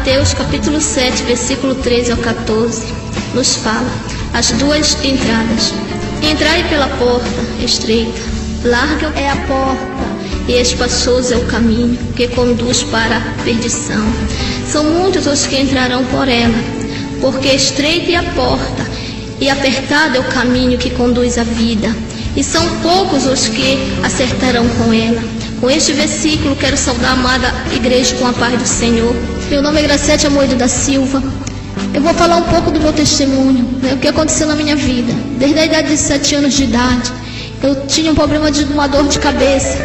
Mateus capítulo 7, versículo 13 ao 14, nos fala as duas entradas. Entrai pela porta estreita, larga é a porta e espaçoso é o caminho que conduz para a perdição. São muitos os que entrarão por ela, porque estreita é a porta e apertado é o caminho que conduz à vida, e são poucos os que acertarão com ela. Com este versículo quero saudar a amada igreja com a paz do Senhor. Meu nome é Graciete Amoedo da Silva. Eu vou falar um pouco do meu testemunho, o que aconteceu na minha vida. Desde a idade de 7 anos de idade, eu tinha um problema de uma dor de cabeça.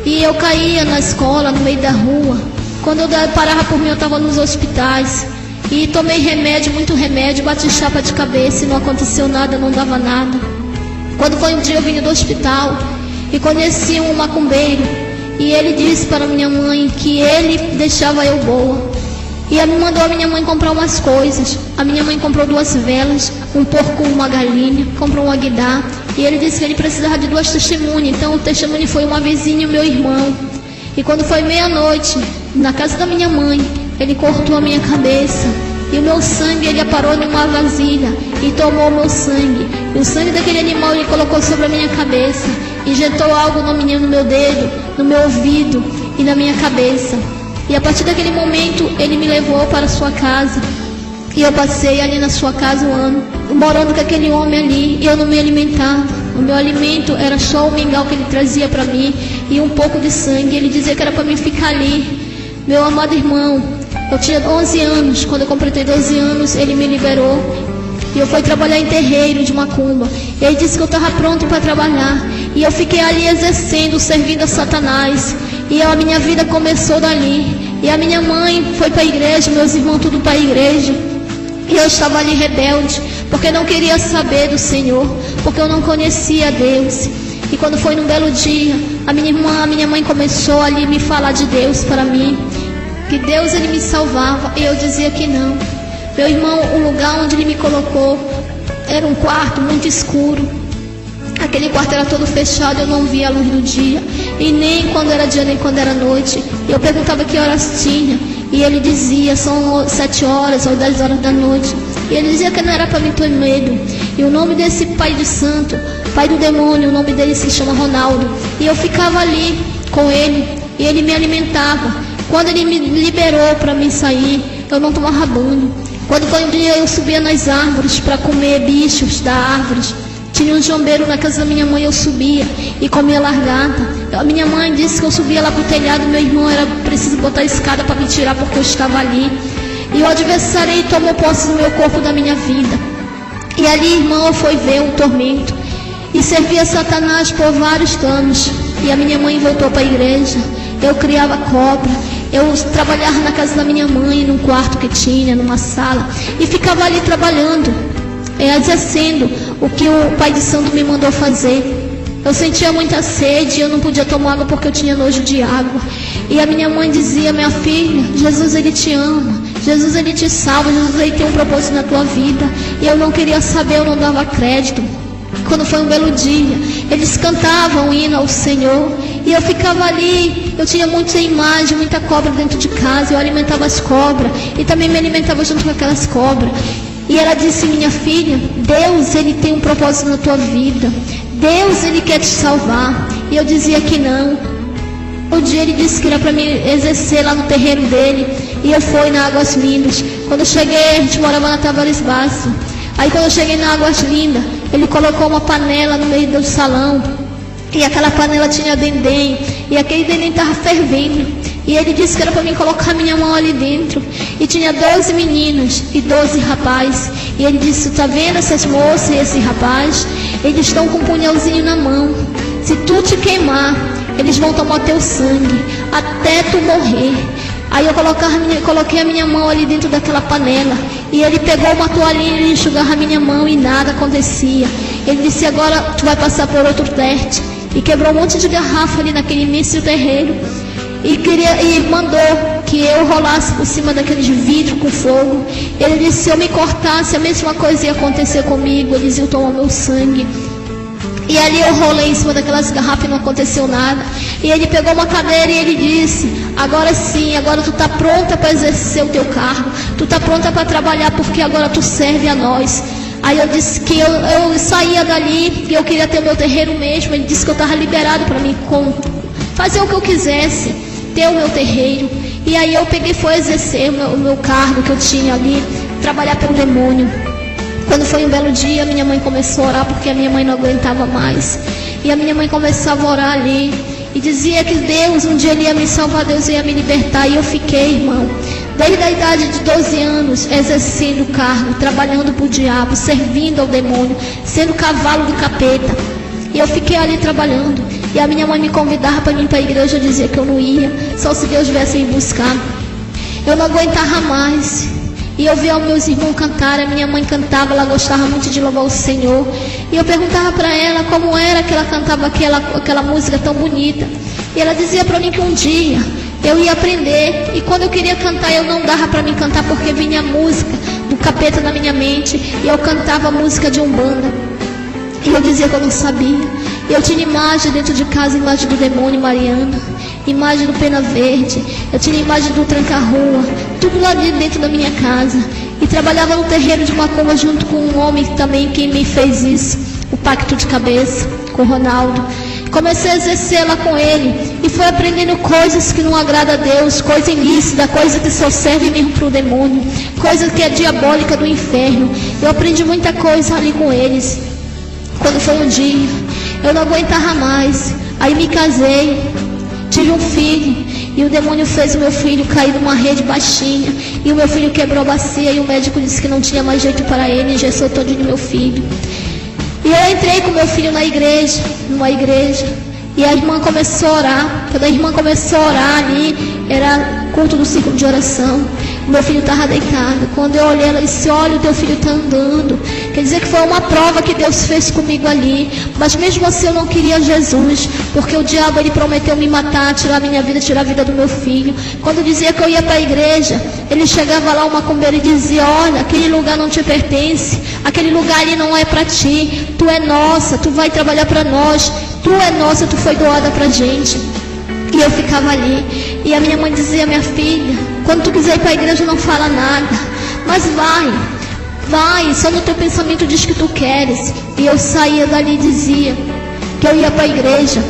E eu caía na escola, no meio da rua. Quando eu parava por mim, eu estava nos hospitais. E tomei remédio, muito remédio, bati chapa de cabeça e não aconteceu nada, não dava nada. Quando foi um dia eu vim do hospital e conheci um macumbeiro. E ele disse para minha mãe que ele deixava eu boa. E ele mandou a minha mãe comprar umas coisas. A minha mãe comprou 2 velas, um porco, uma galinha, comprou um aguidar. E ele disse que ele precisava de 2 testemunhas. Então o testemunho foi uma vizinha e o meu irmão. E quando foi meia-noite, na casa da minha mãe, ele cortou a minha cabeça. E o meu sangue ele aparou numa vasilha e tomou o meu sangue. E o sangue daquele animal ele colocou sobre a minha cabeça. Injetou algo no meu dedo, no meu ouvido e na minha cabeça. E a partir daquele momento ele me levou para a sua casa. E eu passei ali na sua casa 1 ano, morando com aquele homem ali. E eu não me alimentava. O meu alimento era só o mingau que ele trazia para mim e um pouco de sangue. Ele dizia que era para mim ficar ali. Meu amado irmão, eu tinha 11 anos. Quando eu completei 12 anos, ele me liberou. E eu fui trabalhar em terreiro de macumba. E ele disse que eu estava pronto para trabalhar. E eu fiquei ali exercendo, servindo a Satanás. E a minha vida começou dali. E a minha mãe foi para a igreja, meus irmãos tudo para a igreja. E eu estava ali rebelde, porque não queria saber do Senhor, porque eu não conhecia Deus. E quando foi num belo dia, a minha mãe começou ali me falar de Deus para mim, que Deus ele me salvava, e eu dizia que não. Meu irmão, o lugar onde ele me colocou era um quarto muito escuro. Aquele quarto era todo fechado, eu não via a luz do dia, e nem quando era dia, nem quando era noite. E eu perguntava que horas tinha, e ele dizia, são 7 horas ou 10 horas da noite. E ele dizia que não era para mim ter medo. E o nome desse pai do santo, pai do demônio, o nome dele se chama Ronaldo. E eu ficava ali com ele, e ele me alimentava. Quando ele me liberou para mim sair, eu não tomava banho. Quando foi um dia eu subia nas árvores para comer bichos da árvore. Tinha um jombeiro na casa da minha mãe, eu subia e comia largata. A minha mãe disse que eu subia lá pro telhado, meu irmão era preciso botar a escada para me tirar porque eu estava ali. E o adversário tomou posse do meu corpo, da minha vida. E ali, irmão, eu fui ver um tormento. E servia Satanás por vários anos. E a minha mãe voltou para a igreja. Eu criava cobra. Eu trabalhava na casa da minha mãe, num quarto que tinha, numa sala. E ficava ali trabalhando, exercendo o que o Pai de Santo me mandou fazer. Eu sentia muita sede, eu não podia tomar água porque eu tinha nojo de água. E a minha mãe dizia, minha filha, Jesus ele te ama, Jesus ele te salva, Jesus ele tem um propósito na tua vida. E eu não queria saber, eu não dava crédito. Quando foi um belo dia, eles cantavam um hino ao Senhor, e eu ficava ali. Eu tinha muita imagem, muita cobra dentro de casa. Eu alimentava as cobras e também me alimentava junto com aquelas cobras. E ela disse, minha filha, Deus ele tem um propósito na tua vida, Deus ele quer te salvar. E eu dizia que não. Um dia ele disse que era para mim exercer lá no terreiro dele, e eu fui na Águas Lindas. Quando eu cheguei, a gente morava na Tavares Baixo. Aí quando eu cheguei na Águas Lindas, ele colocou uma panela no meio do salão, e aquela panela tinha dendém, e aquele dendém estava fervendo. E ele disse que era para mim colocar minha mão ali dentro. E tinha 12 meninas e 12 rapazes. E ele disse, tá vendo essas moças e esse rapaz? Eles estão com um punhalzinho na mão. Se tu te queimar, eles vão tomar teu sangue até tu morrer. Aí eu coloquei a minha mão ali dentro daquela panela. E ele pegou uma toalhinha e enxugava a minha mão e nada acontecia. Ele disse, agora tu vai passar por outro teste. E quebrou um monte de garrafa ali naquele imenso terreiro. E mandou que eu rolasse por cima daqueles vidros com fogo. Ele disse, se eu me cortasse, a mesma coisa ia acontecer comigo. Eles iam tomar meu sangue. E ali eu rolei em cima daquelas garrafas e não aconteceu nada. E ele pegou uma cadeira e ele disse: agora sim, agora tu está pronta para exercer o teu cargo. Tu está pronta para trabalhar porque agora tu serve a nós. Aí eu disse que eu saía dali e eu queria ter o meu terreiro mesmo. Ele disse que eu estava liberado para mim fazer o que eu quisesse, ter o meu terreiro. E aí eu peguei e fui exercer o meu cargo que eu tinha ali, trabalhar pelo demônio. Quando foi um belo dia, minha mãe começou a orar porque a minha mãe não aguentava mais. E a minha mãe começava a orar ali e dizia que Deus, um dia ele ia me salvar, Deus ia me libertar. E eu fiquei, irmão, desde a idade de 12 anos, exercendo o cargo, trabalhando para o diabo, servindo ao demônio, sendo cavalo do capeta. E eu fiquei ali trabalhando. E a minha mãe me convidava para ir para a igreja, eu dizia que eu não ia, só se Deus viesse me buscar. Eu não aguentava mais. E eu via os meus irmãos cantar, a minha mãe cantava, ela gostava muito de louvar o Senhor. E eu perguntava para ela como era que ela cantava aquela música tão bonita. E ela dizia para mim que um dia eu ia aprender. E quando eu queria cantar, eu não dava para mim cantar porque vinha a música do capeta na minha mente. E eu cantava a música de Umbanda. E eu dizia que eu não sabia. E eu tinha imagem dentro de casa, imagem do demônio Mariana, imagem do Pena Verde, eu tinha imagem do Tranca-Rua, tudo lá dentro da minha casa. E trabalhava no terreiro de macumba junto com um homem também que me fez isso, o pacto de cabeça, com o Ronaldo. Comecei a exercer lá com ele e fui aprendendo coisas que não agradam a Deus, coisa ilícita, coisa que só serve mesmo para o demônio, coisa que é diabólica do inferno. Eu aprendi muita coisa ali com eles. Quando foi um dia, eu não aguentava mais. Aí me casei, tive um filho. E o demônio fez o meu filho cair numa rede baixinha. E o meu filho quebrou a bacia. E o médico disse que não tinha mais jeito para ele. Engessou todo no meu filho. E eu entrei com meu filho na igreja, numa igreja. E a irmã começou a orar. Quando a irmã começou a orar ali, era culto do círculo de oração. O meu filho estava deitado. Quando eu olhei, ela disse: olha, o teu filho está andando. Quer dizer que foi uma prova que Deus fez comigo ali. Mas mesmo assim eu não queria Jesus, porque o diabo ele prometeu me matar, tirar a minha vida, tirar a vida do meu filho. Quando dizia que eu ia para a igreja, ele chegava lá, o macumbeiro, e dizia: olha, aquele lugar não te pertence, aquele lugar ali não é para ti, tu é nossa, tu vai trabalhar para nós, tu é nossa, tu foi doada para a gente. E eu ficava ali. E a minha mãe dizia: minha filha, quando tu quiser ir para a igreja não fala nada, mas vai, só no teu pensamento diz que tu queres. E eu saía dali e dizia que eu ia para a igreja.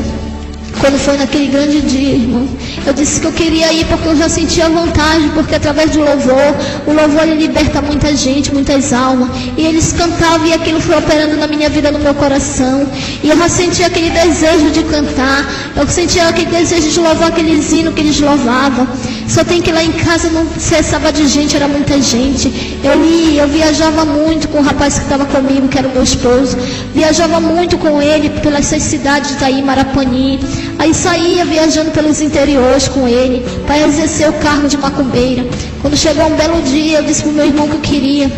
Quando foi naquele grande dia, irmão, eu disse que eu queria ir porque eu já sentia vontade, porque através do louvor, o louvor ele liberta muita gente, muitas almas. E eles cantavam e aquilo foi operando na minha vida, no meu coração. E eu já sentia aquele desejo de cantar, eu sentia aquele desejo de louvar aqueles hinos que eles louvavam. Só tem que ir lá em casa não cessava de gente, era muita gente. Eu viajava muito com o rapaz que estava comigo, que era o meu esposo. Viajava muito com ele pelas cidades daí, Marapani. Aí saía viajando pelos interiores com ele, para exercer o cargo de macumbeira. Quando chegou um belo dia, eu disse para o meu irmão que eu queria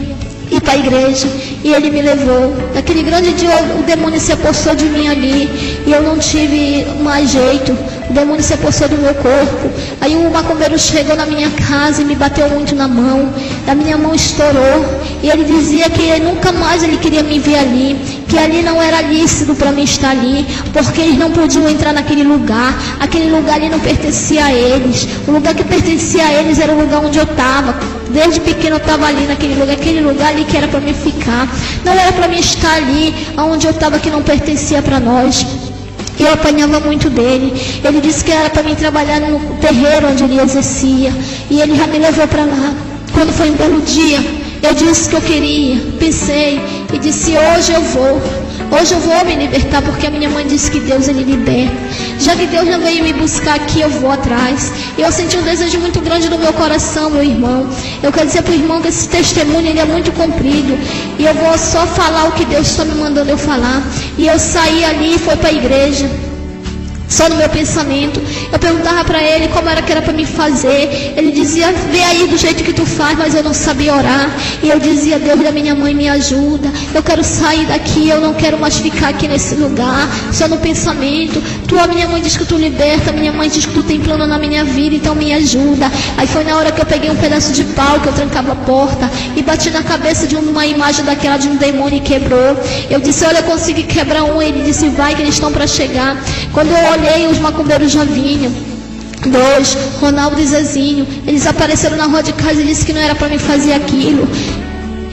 ir para a igreja. E ele me levou. Naquele grande dia, o demônio se apossou de mim ali. E eu não tive mais jeito. O demônio se apossou do meu corpo. Aí o macumbeiro chegou na minha casa e me bateu muito na mão. A minha mão estourou. E ele dizia que nunca mais ele queria me ver ali. Que ali não era lícito para mim estar ali. Porque eles não podiam entrar naquele lugar. Aquele lugar ali não pertencia a eles. O lugar que pertencia a eles era o lugar onde eu estava. Desde pequeno eu estava ali naquele lugar. Aquele lugar ali que era para mim ficar. Não era para mim estar ali onde eu estava, que não pertencia para nós. Eu apanhava muito dele. Ele disse que era para mim trabalhar no terreiro onde ele exercia. E ele já me levou para lá. Quando foi um belo dia, eu disse que eu queria. Pensei e disse: hoje eu vou. Hoje eu vou me libertar, porque a minha mãe disse que Deus ele liberta. Já que Deus não veio me buscar aqui, eu vou atrás. E eu senti um desejo muito grande no meu coração, meu irmão. Eu quero dizer para o irmão que esse testemunho ele é muito comprido. E eu vou só falar o que Deus está me mandando eu falar. E eu saí ali e fui para a igreja. só no meu pensamento. Eu perguntava para ele como era que era para me fazer. Ele dizia, vê aí do jeito que tu faz, mas eu não sabia orar. E eu dizia, Deus da minha mãe, me ajuda. Eu quero sair daqui, eu não quero mais ficar aqui nesse lugar, só no pensamento. Minha mãe diz que tu liberta, minha mãe diz que tu tem plano na minha vida, então me ajuda. Aí foi na hora que eu peguei um pedaço de pau, que eu trancava a porta, e bati na cabeça de uma imagem daquela de um demônio e quebrou. Eu disse, olha, eu consegui quebrar um. Ele disse, vai que eles estão para chegar. Quando eu olhei, os macumbeiros já vinham. 2, Ronaldo e Zezinho, eles apareceram na rua de casa e disse que não era para mim fazer aquilo.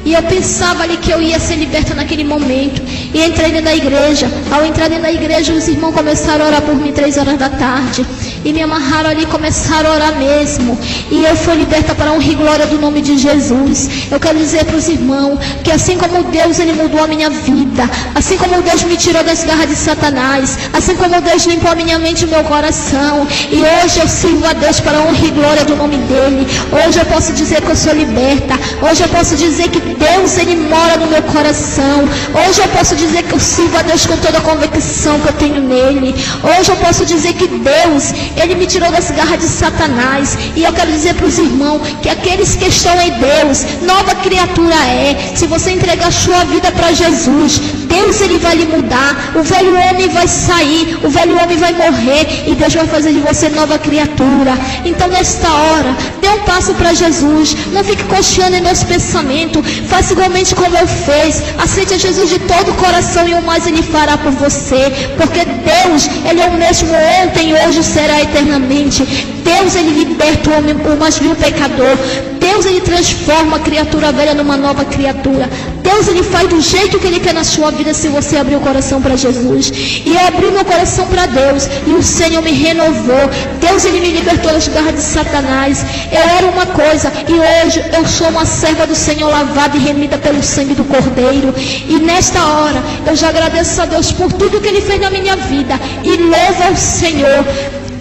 E eu pensava ali que eu ia ser liberta naquele momento. E entrei dentro da igreja. Ao entrar dentro da igreja, os irmãos começaram a orar por mim 3 horas da tarde. E me amarraram ali e começaram a orar mesmo. E eu fui liberta para a honra e glória do nome de Jesus. Eu quero dizer para os irmãos que assim como Deus, Ele mudou a minha vida, assim como Deus me tirou das garras de Satanás, assim como Deus limpou a minha mente e o meu coração, e hoje eu sirvo a Deus para a honra e glória do nome dEle. Hoje eu posso dizer que eu sou liberta. Hoje eu posso dizer que Deus, Ele mora no meu coração. Hoje eu posso dizer que eu sirvo a Deus com toda a convicção que eu tenho nele. Hoje eu posso dizer que Deus, Ele me tirou das garras de Satanás. E eu quero dizer para os irmãos que aqueles que estão em Deus, nova criatura é. Se você entregar a sua vida para Jesus, Deus, Ele vai lhe mudar. O velho homem vai sair, o velho homem vai morrer, e Deus vai fazer de você nova criatura. Então nesta hora, dê um passo para Jesus. Não fique cocheando em meus pensamentos. Faça igualmente como eu fiz. Aceite a Jesus de todo o coração, e o mais Ele fará por você. Porque Deus, Ele é o mesmo ontem e hoje será eternamente. Deus, Ele liberta o homem, o mais vil pecador. Deus, Ele transforma a criatura velha numa nova criatura. Deus, Ele faz do jeito que Ele quer na sua vida, se você abrir o coração para Jesus. E eu abri meu coração para Deus, e o Senhor me renovou. Deus, Ele me libertou das garras de Satanás. Eu era uma coisa, e hoje eu sou uma serva do Senhor, lavada e remida pelo sangue do Cordeiro. E nesta hora, eu já agradeço a Deus por tudo que Ele fez na minha vida, e louvo ao Senhor,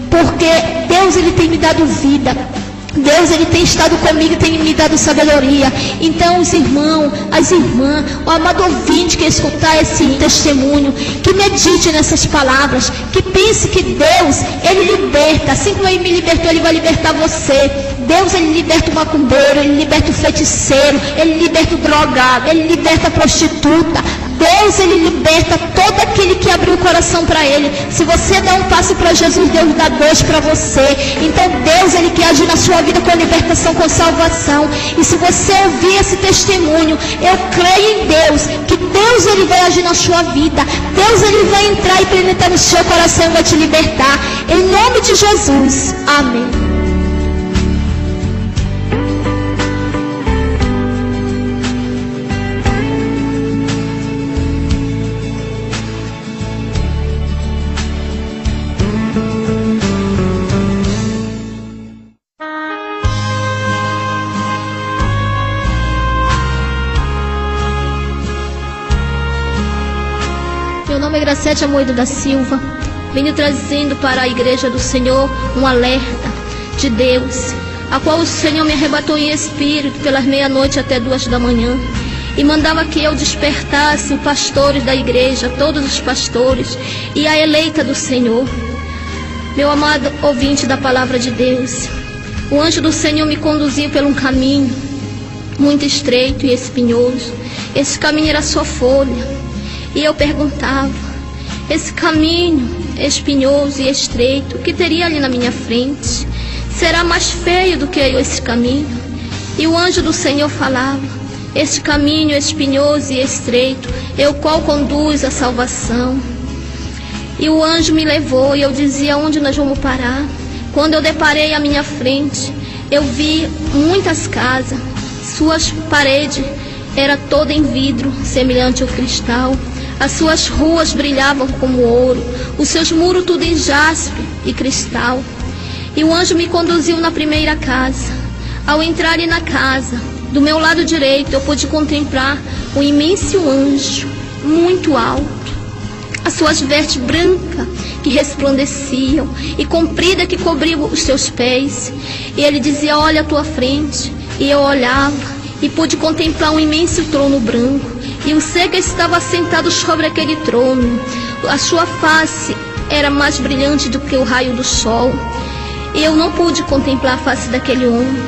porque Deus, Ele tem me dado vida. Deus, Ele tem estado comigo e tem me dado sabedoria. Então os irmãos, as irmãs, o amado ouvinte que escutar esse testemunho, que medite nessas palavras, que pense que Deus, Ele liberta. Assim como Ele me libertou, Ele vai libertar você. Deus, Ele liberta o macumbeiro, Ele liberta o feiticeiro, Ele liberta o drogado, Ele liberta a prostituta. Deus, Ele liberta todo aquele que abriu o coração para Ele. Se você dá um passo para Jesus, Deus dá 2 para você. Então Deus, Ele quer agir na sua vida com libertação, com salvação. E se você ouvir esse testemunho, eu creio em Deus, que Deus, Ele vai agir na sua vida. Deus, Ele vai entrar e penetrar no seu coração e vai te libertar. Em nome de Jesus. Amém. Meu nome é Gracete Amoedo da Silva. Venho trazendo para a Igreja do Senhor um alerta de Deus, a qual o Senhor me arrebatou em espírito pelas 00:30 até 2 da manhã, e mandava que eu despertasse os pastores da igreja, todos os pastores, e a eleita do Senhor. Meu amado ouvinte da palavra de Deus, o anjo do Senhor me conduziu por um caminho muito estreito e espinhoso. Esse caminho era só folha. E eu perguntava, esse caminho espinhoso e estreito, o que teria ali na minha frente? Será mais feio do que esse caminho? E o anjo do Senhor falava, esse caminho espinhoso e estreito é o qual conduz à salvação. E o anjo me levou, e eu dizia, onde nós vamos parar? Quando eu deparei à minha frente, eu vi muitas casas, suas paredes eram todas em vidro, semelhante ao cristal. As suas ruas brilhavam como ouro, os seus muros tudo em jaspe e cristal. E o anjo me conduziu na primeira casa. Ao entrar na casa, do meu lado direito, eu pude contemplar um imenso anjo, muito alto. As suas vestes brancas que resplandeciam e comprida que cobriam os seus pés. E ele dizia, olha à tua frente. E eu olhava e pude contemplar um imenso trono branco. E o ser que estava sentado sobre aquele trono, a sua face era mais brilhante do que o raio do sol. E eu não pude contemplar a face daquele homem.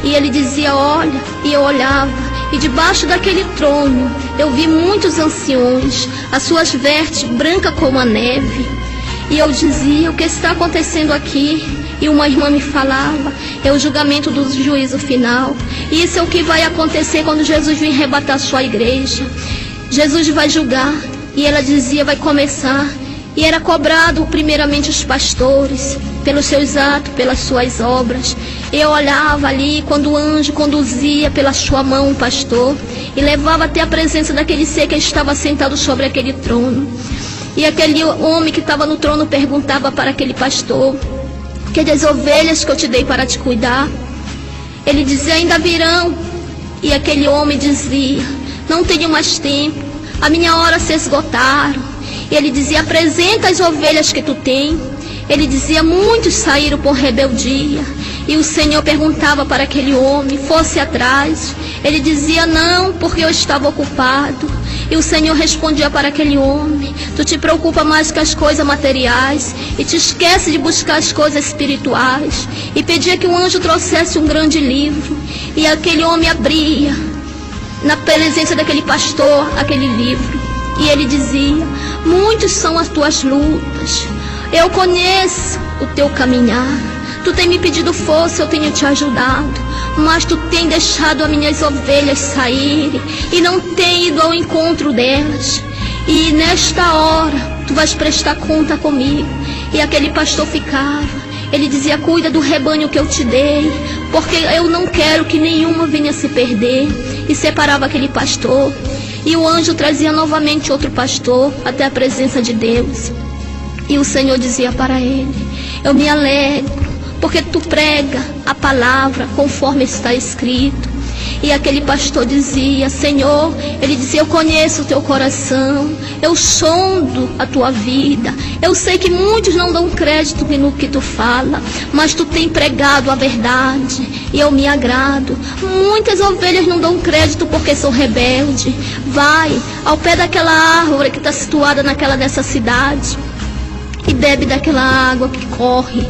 E ele dizia, olha, e eu olhava, e debaixo daquele trono eu vi muitos anciões, as suas vestes brancas como a neve. E eu dizia, o que está acontecendo aqui? E uma irmã me falava, é o julgamento do juízo final. E isso é o que vai acontecer quando Jesus vir arrebatar a sua igreja. Jesus vai julgar. E ela dizia, vai começar. E era cobrado primeiramente os pastores, pelos seus atos, pelas suas obras. Eu olhava ali quando o anjo conduzia pela sua mão o pastor e levava até a presença daquele ser que estava sentado sobre aquele trono. E aquele homem que estava no trono perguntava para aquele pastor, que das ovelhas que eu te dei para te cuidar? Ele dizia, ainda virão. E aquele homem dizia, não tenho mais tempo, a minha hora se esgotaram. E ele dizia, apresenta as ovelhas que tu tem. Ele dizia, muitos saíram por rebeldia. E o Senhor perguntava para aquele homem, fosse atrás. Ele dizia, não, porque eu estava ocupado. E o Senhor respondia para aquele homem, tu te preocupa mais com as coisas materiais e te esquece de buscar as coisas espirituais. E pedia que o anjo trouxesse um grande livro. E aquele homem abria, na presença daquele pastor, aquele livro. E ele dizia, muitos são as tuas lutas. Eu conheço o teu caminhar. Tu tem me pedido força, eu tenho te ajudado. Mas tu tem deixado as minhas ovelhas saírem e não tem ido ao encontro delas. E nesta hora, tu vais prestar conta comigo. E aquele pastor ficava. Ele dizia, cuida do rebanho que eu te dei, porque eu não quero que nenhuma venha se perder. E separava aquele pastor. E o anjo trazia novamente outro pastor até a presença de Deus. E o Senhor dizia para ele, eu me alegro, porque tu prega a palavra conforme está escrito. E aquele pastor dizia, Senhor, ele dizia, eu conheço o teu coração, eu sondo a tua vida, eu sei que muitos não dão crédito no que tu fala, mas tu tem pregado a verdade, e eu me agrado. Muitas ovelhas não dão crédito porque são rebeldes. Vai ao pé daquela árvore que está situada nessa cidade, e bebe daquela água que corre.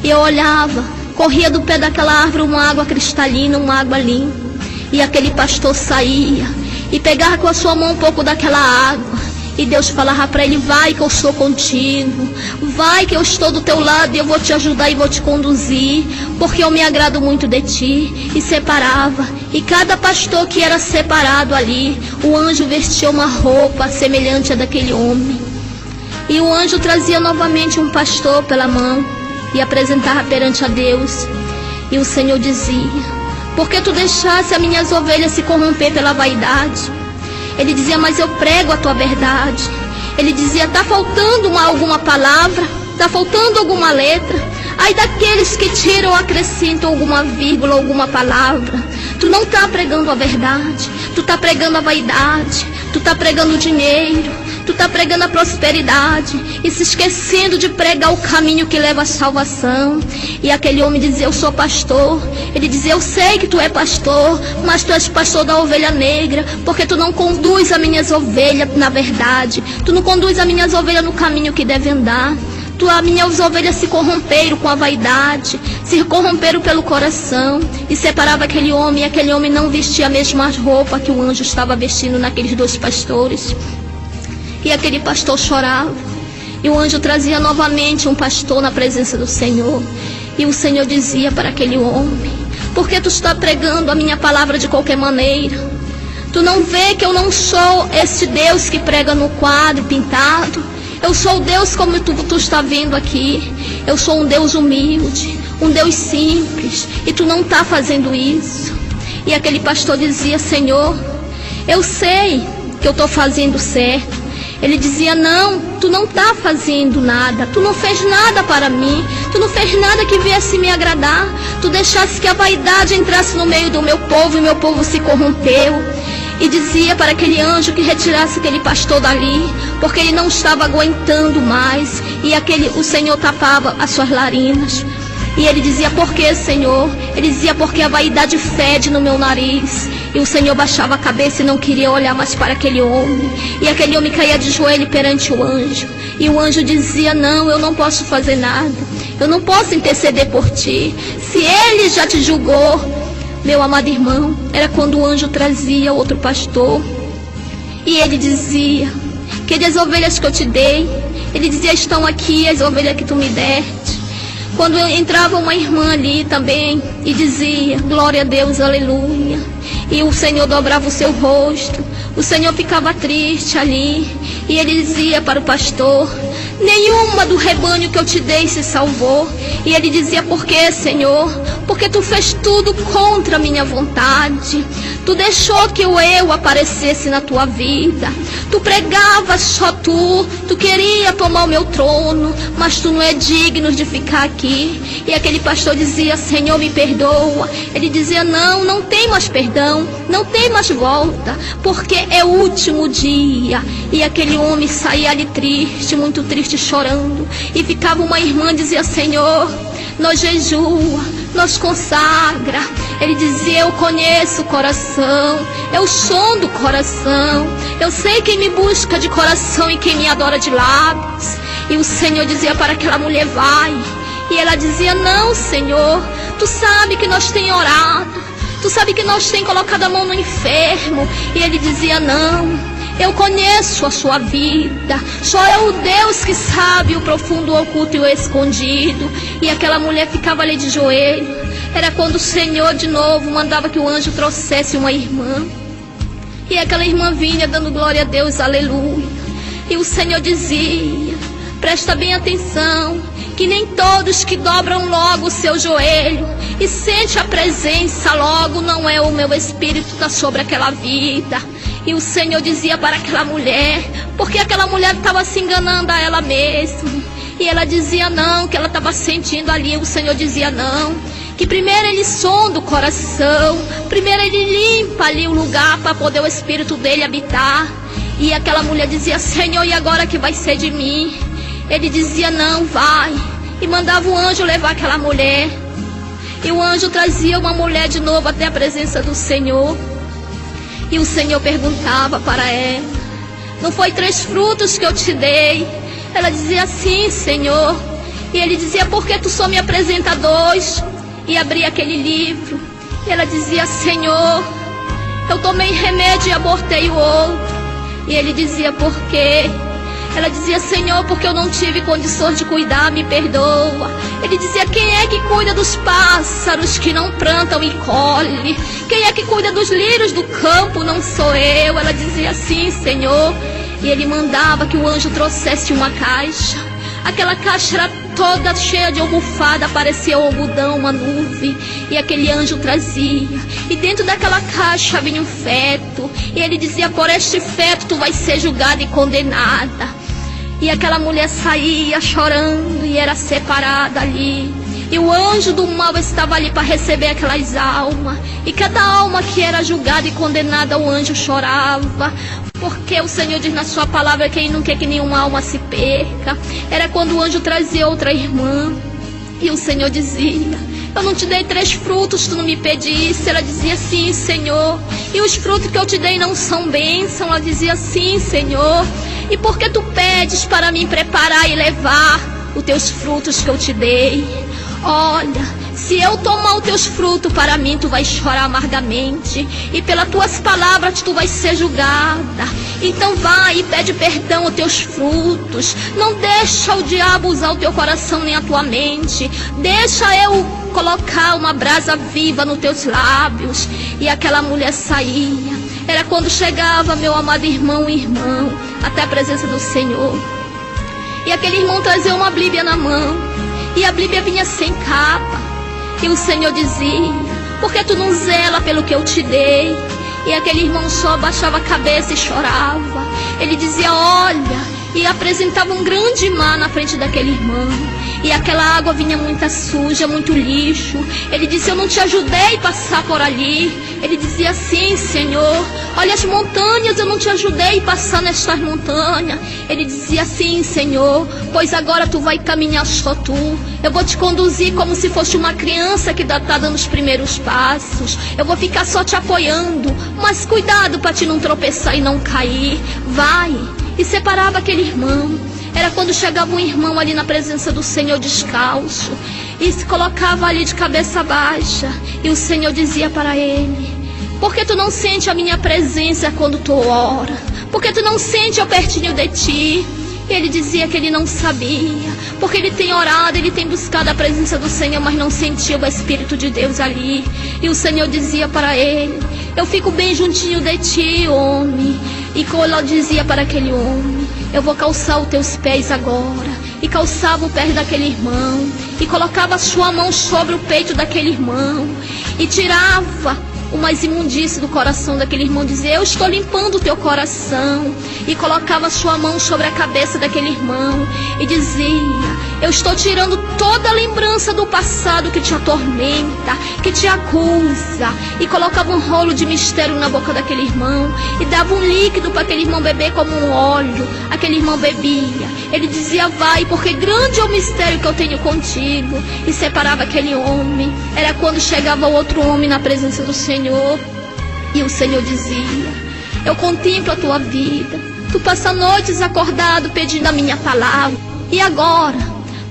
E eu olhava, corria do pé daquela árvore uma água cristalina, uma água limpa. E aquele pastor saía e pegava com a sua mão um pouco daquela água. E Deus falava para ele, vai que eu sou contigo. Vai que eu estou do teu lado e eu vou te ajudar e vou te conduzir. Porque eu me agrado muito de ti. E separava. E cada pastor que era separado ali, o anjo vestia uma roupa semelhante à daquele homem. E o anjo trazia novamente um pastor pela mão e apresentava perante a Deus. E o Senhor dizia, porque tu deixasse as minhas ovelhas se corromper pela vaidade? Ele dizia, mas eu prego a tua verdade. Ele dizia, está faltando alguma palavra? Está faltando alguma letra? Ai daqueles que tiram ou acrescentam alguma vírgula, alguma palavra. Tu não está pregando a verdade. Tu está pregando a vaidade. Tu está pregando o dinheiro. Tu está pregando a prosperidade e se esquecendo de pregar o caminho que leva à salvação. E aquele homem dizia, eu sou pastor. Ele dizia, eu sei que tu é pastor, mas tu és pastor da ovelha negra, porque tu não conduz as minhas ovelhas na verdade. Tu não conduz as minhas ovelhas no caminho que devem andar. As minhas ovelhas se corromperam com a vaidade, se corromperam pelo coração. E separava aquele homem, e aquele homem não vestia a mesma roupa que o anjo estava vestindo naqueles dois pastores. E aquele pastor chorava. E o anjo trazia novamente um pastor na presença do Senhor. E o Senhor dizia para aquele homem, por que tu está pregando a minha palavra de qualquer maneira? Tu não vê que eu não sou esse Deus que prega no quadro pintado? Eu sou o Deus como tu está vendo aqui. Eu sou um Deus humilde, um Deus simples. E tu não está fazendo isso. E aquele pastor dizia, Senhor, eu sei que eu estou fazendo certo. Ele dizia, não, tu não está fazendo nada, tu não fez nada para mim, tu não fez nada que viesse me agradar, tu deixasse que a vaidade entrasse no meio do meu povo e meu povo se corrompeu. E dizia para aquele anjo que retirasse aquele pastor dali, porque ele não estava aguentando mais, e o Senhor tapava as suas narinas. E ele dizia: por que, Senhor? Ele dizia: porque a vaidade fede no meu nariz. E o Senhor baixava a cabeça e não queria olhar mais para aquele homem. E aquele homem caía de joelho perante o anjo. E o anjo dizia: não, eu não posso fazer nada. Eu não posso interceder por ti. Se ele já te julgou, meu amado irmão, era quando o anjo trazia outro pastor. E ele dizia: que as ovelhas que eu te dei, ele dizia: estão aqui as ovelhas que tu me deste. Quando entrava uma irmã ali também e dizia: glória a Deus, aleluia. E o Senhor dobrava o seu rosto, o Senhor ficava triste ali. E ele dizia para o pastor: nenhuma do rebanho que eu te dei se salvou. E ele dizia: por que, Senhor? Porque tu fez tudo contra a minha vontade. Tu deixou que eu aparecesse na tua vida. Tu pregavas só tu queria tomar o meu trono, mas tu não é digno de ficar aqui. E aquele pastor dizia: Senhor, me perdoa. Ele dizia: não, não tem mais perdão, não tem mais volta, porque é o último dia. E aquele homem saía ali triste, muito triste, chorando. E ficava uma irmã, dizia: Senhor, nós jejua, nós consagra. Ele dizia: eu conheço o coração, eu sondo o coração, eu sei quem me busca de coração e quem me adora de lábios. E o Senhor dizia para aquela mulher: vai. E ela dizia: não, Senhor, tu sabe que nós tem orado, tu sabe que nós tem colocado a mão no enfermo. E ele dizia: não, eu conheço a sua vida, só é o Deus que sabe o profundo, o oculto e o escondido. E aquela mulher ficava ali de joelho. Era quando o Senhor de novo mandava que o anjo trouxesse uma irmã. E aquela irmã vinha dando glória a Deus, aleluia. E o Senhor dizia: presta bem atenção, que nem todos que dobram logo o seu joelho e sente a presença logo, não é o meu espírito que está sobre aquela vida. E o Senhor dizia para aquela mulher, porque aquela mulher estava se enganando a ela mesma. E ela dizia não, que ela estava sentindo ali. O Senhor dizia não, que primeiro ele sonda o coração, primeiro ele limpa ali o lugar para poder o espírito dele habitar. E aquela mulher dizia: Senhor, e agora que vai ser de mim? Ele dizia: não, vai. E mandava o anjo levar aquela mulher. E o anjo trazia uma mulher de novo até a presença do Senhor. E o Senhor perguntava para ela: não foi 3 frutos que eu te dei? Ela dizia: sim, Senhor. E ele dizia: por que tu só me apresenta 2? E abria aquele livro. E ela dizia: Senhor, eu tomei remédio e abortei o outro. E ele dizia: por quê? Ela dizia: Senhor, porque eu não tive condições de cuidar, me perdoa. Ele dizia: quem é que cuida dos pássaros que não plantam e colhem? Quem é que cuida dos lírios do campo? Não sou eu. Ela dizia: sim, Senhor. E ele mandava que o anjo trouxesse uma caixa. Aquela caixa era toda cheia de almofada, parecia um algodão, uma nuvem. E aquele anjo trazia. E dentro daquela caixa vinha um feto. E ele dizia: por este feto tu vais ser julgada e condenada. E aquela mulher saía chorando e era separada ali. E o anjo do mal estava ali para receber aquelas almas. E cada alma que era julgada e condenada, o anjo chorava. Porque o Senhor diz na sua palavra: quem não quer que nenhuma alma se perca. Era quando o anjo trazia outra irmã. E o Senhor dizia: eu não te dei 3 frutos, tu não me pedisse. Ela dizia: sim, Senhor. E os frutos que eu te dei não são bênção. Ela dizia: sim, Senhor. E por que tu pedes para mim preparar e levar os teus frutos que eu te dei? Olha, se eu tomar os teus frutos para mim, tu vais chorar amargamente. E pelas tuas palavras tu vais ser julgada. Então vai e pede perdão aos teus frutos. Não deixa o diabo usar o teu coração nem a tua mente. Deixa eu colocar uma brasa viva nos teus lábios. E aquela mulher saía. Era quando chegava, meu amado irmão e irmão, até a presença do Senhor. E aquele irmão trazia uma Bíblia na mão. E a Bíblia vinha sem capa. E o Senhor dizia: por que tu não zela pelo que eu te dei? E aquele irmão só abaixava a cabeça e chorava. Ele dizia: olha, e apresentava um grande mar na frente daquele irmão. E aquela água vinha muito suja, muito lixo. Ele disse: eu não te ajudei a passar por ali. Ele dizia assim: Senhor, olha as montanhas, eu não te ajudei a passar nestas montanhas. Ele dizia assim: Senhor, pois agora tu vai caminhar só tu. Eu vou te conduzir como se fosse uma criança que está dando os primeiros passos. Eu vou ficar só te apoiando, mas cuidado para te não tropeçar e não cair. Vai. E separava aquele irmão. Era quando chegava um irmão ali na presença do Senhor descalço e se colocava ali de cabeça baixa, e o Senhor dizia para ele: por que tu não sente a minha presença quando tu ora? Por que tu não sente eu pertinho de ti? E ele dizia que ele não sabia, porque ele tem orado, ele tem buscado a presença do Senhor, mas não sentiu o Espírito de Deus ali. E o Senhor dizia para ele: eu fico bem juntinho de ti, homem. E quando ela dizia para aquele homem: eu vou calçar os teus pés agora. E calçava o pé daquele irmão, e colocava a sua mão sobre o peito daquele irmão, e tirava umas imundícies do coração daquele irmão, dizia: eu estou limpando o teu coração. E colocava a sua mão sobre a cabeça daquele irmão e dizia: eu estou tirando toda a lembrança do passado que te atormenta, que te acusa. E colocava um rolo de mistério na boca daquele irmão e dava um líquido para aquele irmão beber como um óleo. Aquele irmão bebia. Ele dizia: vai, porque grande é o mistério que eu tenho contigo. E separava aquele homem. Era quando chegava outro homem na presença do Senhor, e o Senhor dizia: eu contemplo a tua vida. Tu passa noites acordado pedindo a minha palavra. E agora?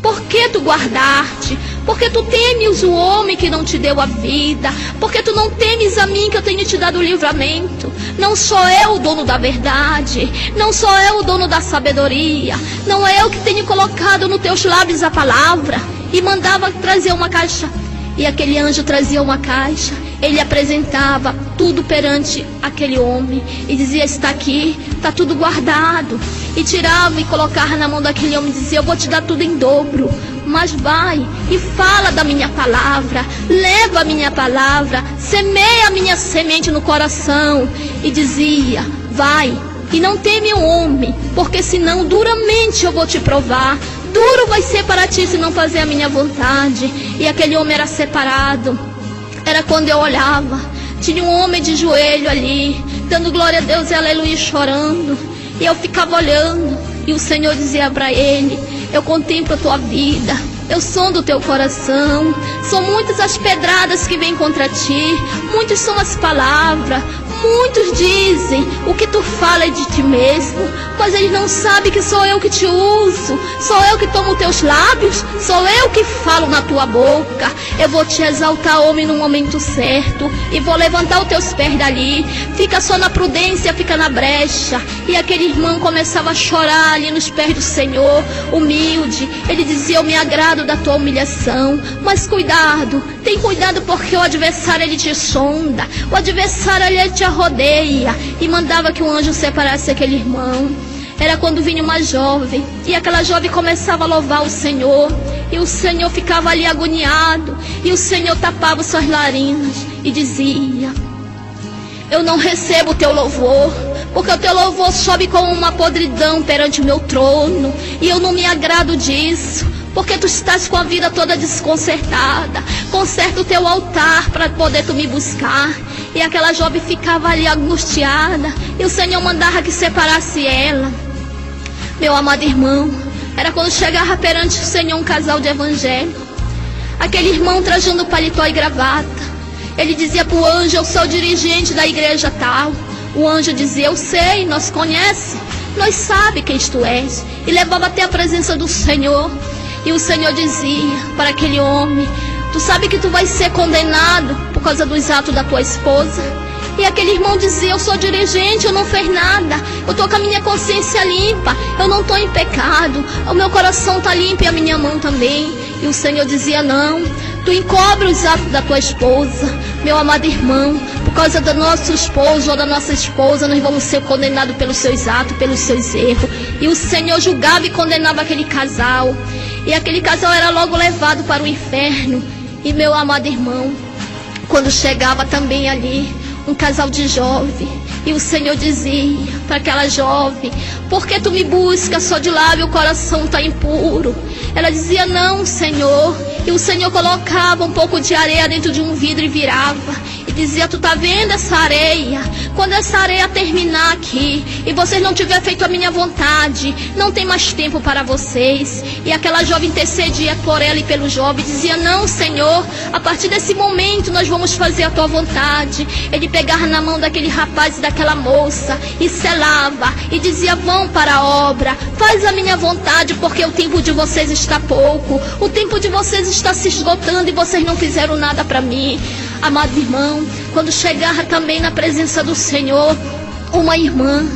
Por que tu guardaste? Porque tu temes o homem que não te deu a vida? Porque tu não temes a mim que eu tenho te dado o livramento? Não sou eu o dono da verdade, não sou eu o dono da sabedoria, não é eu que tenho colocado nos teus lábios a palavra? E mandava trazer uma caixa. E aquele anjo trazia uma caixa. Ele apresentava tudo perante aquele homem e dizia: está aqui, está tudo guardado. E tirava e colocava na mão daquele homem e dizia: eu vou te dar tudo em dobro, mas vai e fala da minha palavra, leva a minha palavra, semeia a minha semente no coração. E dizia: vai e não teme o homem, porque senão duramente eu vou te provar. Duro vai ser para ti se não fazer a minha vontade. E aquele homem era separado. Era quando eu olhava, tinha um homem de joelho ali, dando glória a Deus e aleluia, chorando. E eu ficava olhando, e o Senhor dizia para ele: eu contemplo a tua vida, eu sondo o teu coração. São muitas as pedradas que vêm contra ti, muitas são as palavras. Muitos dizem: o que tu fala é de ti mesmo, mas eles não sabem que sou eu que te uso, sou eu que tomo teus lábios, sou eu que falo na tua boca. Eu vou te exaltar, homem, no momento certo, e vou levantar os teus pés dali. Fica só na prudência, fica na brecha. E aquele irmão começava a chorar ali nos pés do Senhor, humilde. Ele dizia: eu me agrado da tua humilhação, mas cuidado, tem cuidado, porque o adversário ele te sonda, o adversário ele te rodeia. E mandava que o anjo separasse aquele irmão. Era quando vinha uma jovem, e aquela jovem começava a louvar o Senhor, e o Senhor ficava ali agoniado, e o Senhor tapava suas narinas e dizia: eu não recebo o teu louvor, porque o teu louvor sobe como uma podridão perante o meu trono, e eu não me agrado disso, porque tu estás com a vida toda desconcertada. Conserta o teu altar para poder tu me buscar. E aquela jovem ficava ali angustiada, e o Senhor mandava que separasse ela. Meu amado irmão, era quando chegava perante o Senhor um casal de evangelho. Aquele irmão trajando paletó e gravata. Ele dizia para o anjo: eu sou o dirigente da igreja tal. O anjo dizia: eu sei, nós conhece, nós sabe quem tu és. E levava até a presença do Senhor. E o Senhor dizia para aquele homem: tu sabe que tu vai ser condenado por causa dos atos da tua esposa? E aquele irmão dizia: eu sou dirigente, eu não fiz nada, eu estou com a minha consciência limpa, eu não estou em pecado, o meu coração está limpo e a minha mão também. E o Senhor dizia: não, tu encobre os atos da tua esposa. Meu amado irmão, por causa do nosso esposo ou da nossa esposa, nós vamos ser condenados pelos seus atos, pelos seus erros. E o Senhor julgava e condenava aquele casal. E aquele casal era logo levado para o inferno. E meu amado irmão, quando chegava também ali um casal de jovem, e o Senhor dizia para aquela jovem: Por que tu me buscas só de lábio, o coração está impuro? Ela dizia, não, Senhor. E o Senhor colocava um pouco de areia dentro de um vidro e virava. E dizia, tu tá vendo essa areia? Quando essa areia terminar aqui e vocês não tiverem feito a minha vontade, não tem mais tempo para vocês. E aquela jovem intercedia por ela e pelo jovem, dizia, não, Senhor, a partir desse momento nós vamos fazer a tua vontade. Ele pegava na mão daquele rapaz e daquela moça e selava e dizia, vão para a obra, faz a minha vontade, porque o tempo de vocês está pouco, o tempo de vocês está se esgotando e vocês não fizeram nada para mim. Amado irmão, quando chegava também na presença do Senhor, uma irmã,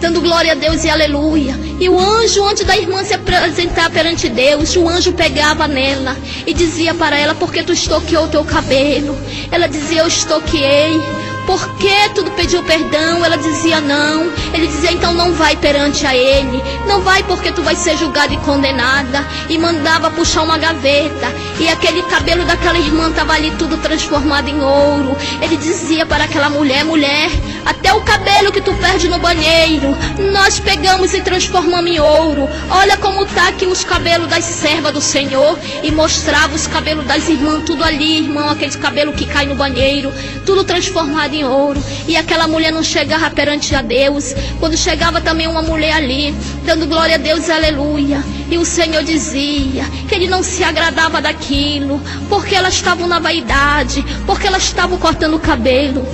dando glória a Deus e aleluia, e o anjo, antes da irmã se apresentar perante Deus, o anjo pegava nela e dizia para ela, por que tu estoqueou o teu cabelo? Ela dizia, eu estoqueei. Por que tu pediu perdão? Ela dizia não. Ele dizia, então não vai perante a ele. Não vai, porque tu vai ser julgada e condenada. E mandava puxar uma gaveta. E aquele cabelo daquela irmã estava ali tudo transformado em ouro. Ele dizia para aquela mulher, mulher, até o cabelo que tu perde no banheiro, nós pegamos e transformamos em ouro. Olha como está aqui os cabelos das servas do Senhor. E mostrava os cabelos das irmãs, tudo ali, irmão, aquele cabelo que cai no banheiro, tudo transformado em ouro. E aquela mulher não chegava perante a Deus. Quando chegava também uma mulher ali, dando glória a Deus e aleluia, e o Senhor dizia que ele não se agradava daquilo, porque elas estavam na vaidade, porque elas estavam cortando o cabelo,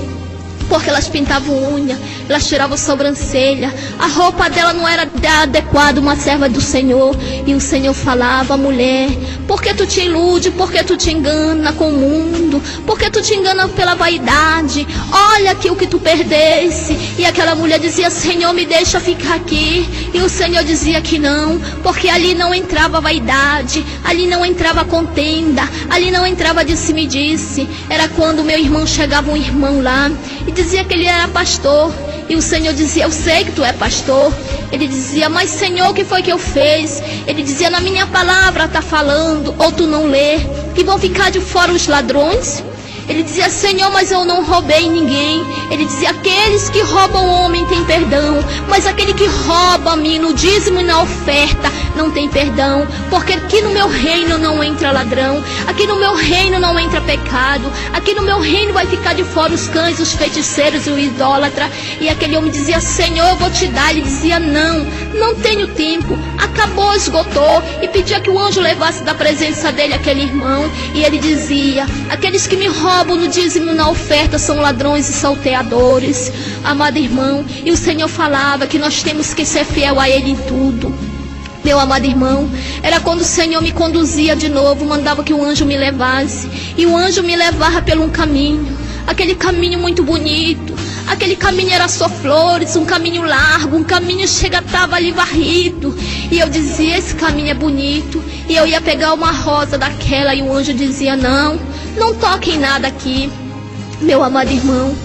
porque elas pintavam unha, elas tiravam sobrancelha, a roupa dela não era adequada, uma serva do Senhor. E o Senhor falava, mulher, por que tu te ilude, por que tu te engana com o mundo, por que tu te engana pela vaidade? Olha aqui o que tu perdesse. E aquela mulher dizia, Senhor, me deixa ficar aqui. E o Senhor dizia que não, porque ali não entrava vaidade, ali não entrava contenda, ali não entrava disse-me-disse. Era quando meu irmão chegava, um irmão lá, e dizia que ele era pastor. E o Senhor dizia, eu sei que tu é pastor. Ele dizia, mas Senhor, o que foi que eu fiz? Ele dizia, na minha palavra está falando, ou tu não lê, que vão ficar de fora os ladrões? Ele dizia, Senhor, mas eu não roubei ninguém. Ele dizia, aqueles que roubam o homem têm perdão, mas aquele que rouba-me no dízimo e na oferta não tem perdão, porque aqui no meu reino não entra ladrão, aqui no meu reino não entra pecado, aqui no meu reino vai ficar de fora os cães, os feiticeiros e o idólatra. E aquele homem dizia, Senhor, eu vou te dar. Ele dizia, não tenho tempo, acabou, esgotou. E pedia que o anjo levasse da presença dele aquele irmão. E ele dizia, aqueles que me roubam no dízimo e na oferta são ladrões e salteadores. Amado irmão, e o Senhor falava que nós temos que ser fiel a ele em tudo. Meu amado irmão, era quando o Senhor me conduzia de novo, mandava que o anjo me levasse. E o anjo me levava por um caminho, aquele caminho muito bonito. Aquele caminho era só flores, um caminho largo, um caminho chega, estava ali varrido. E eu dizia, esse caminho é bonito. E eu ia pegar uma rosa daquela e o anjo dizia, não toque em nada aqui, meu amado irmão.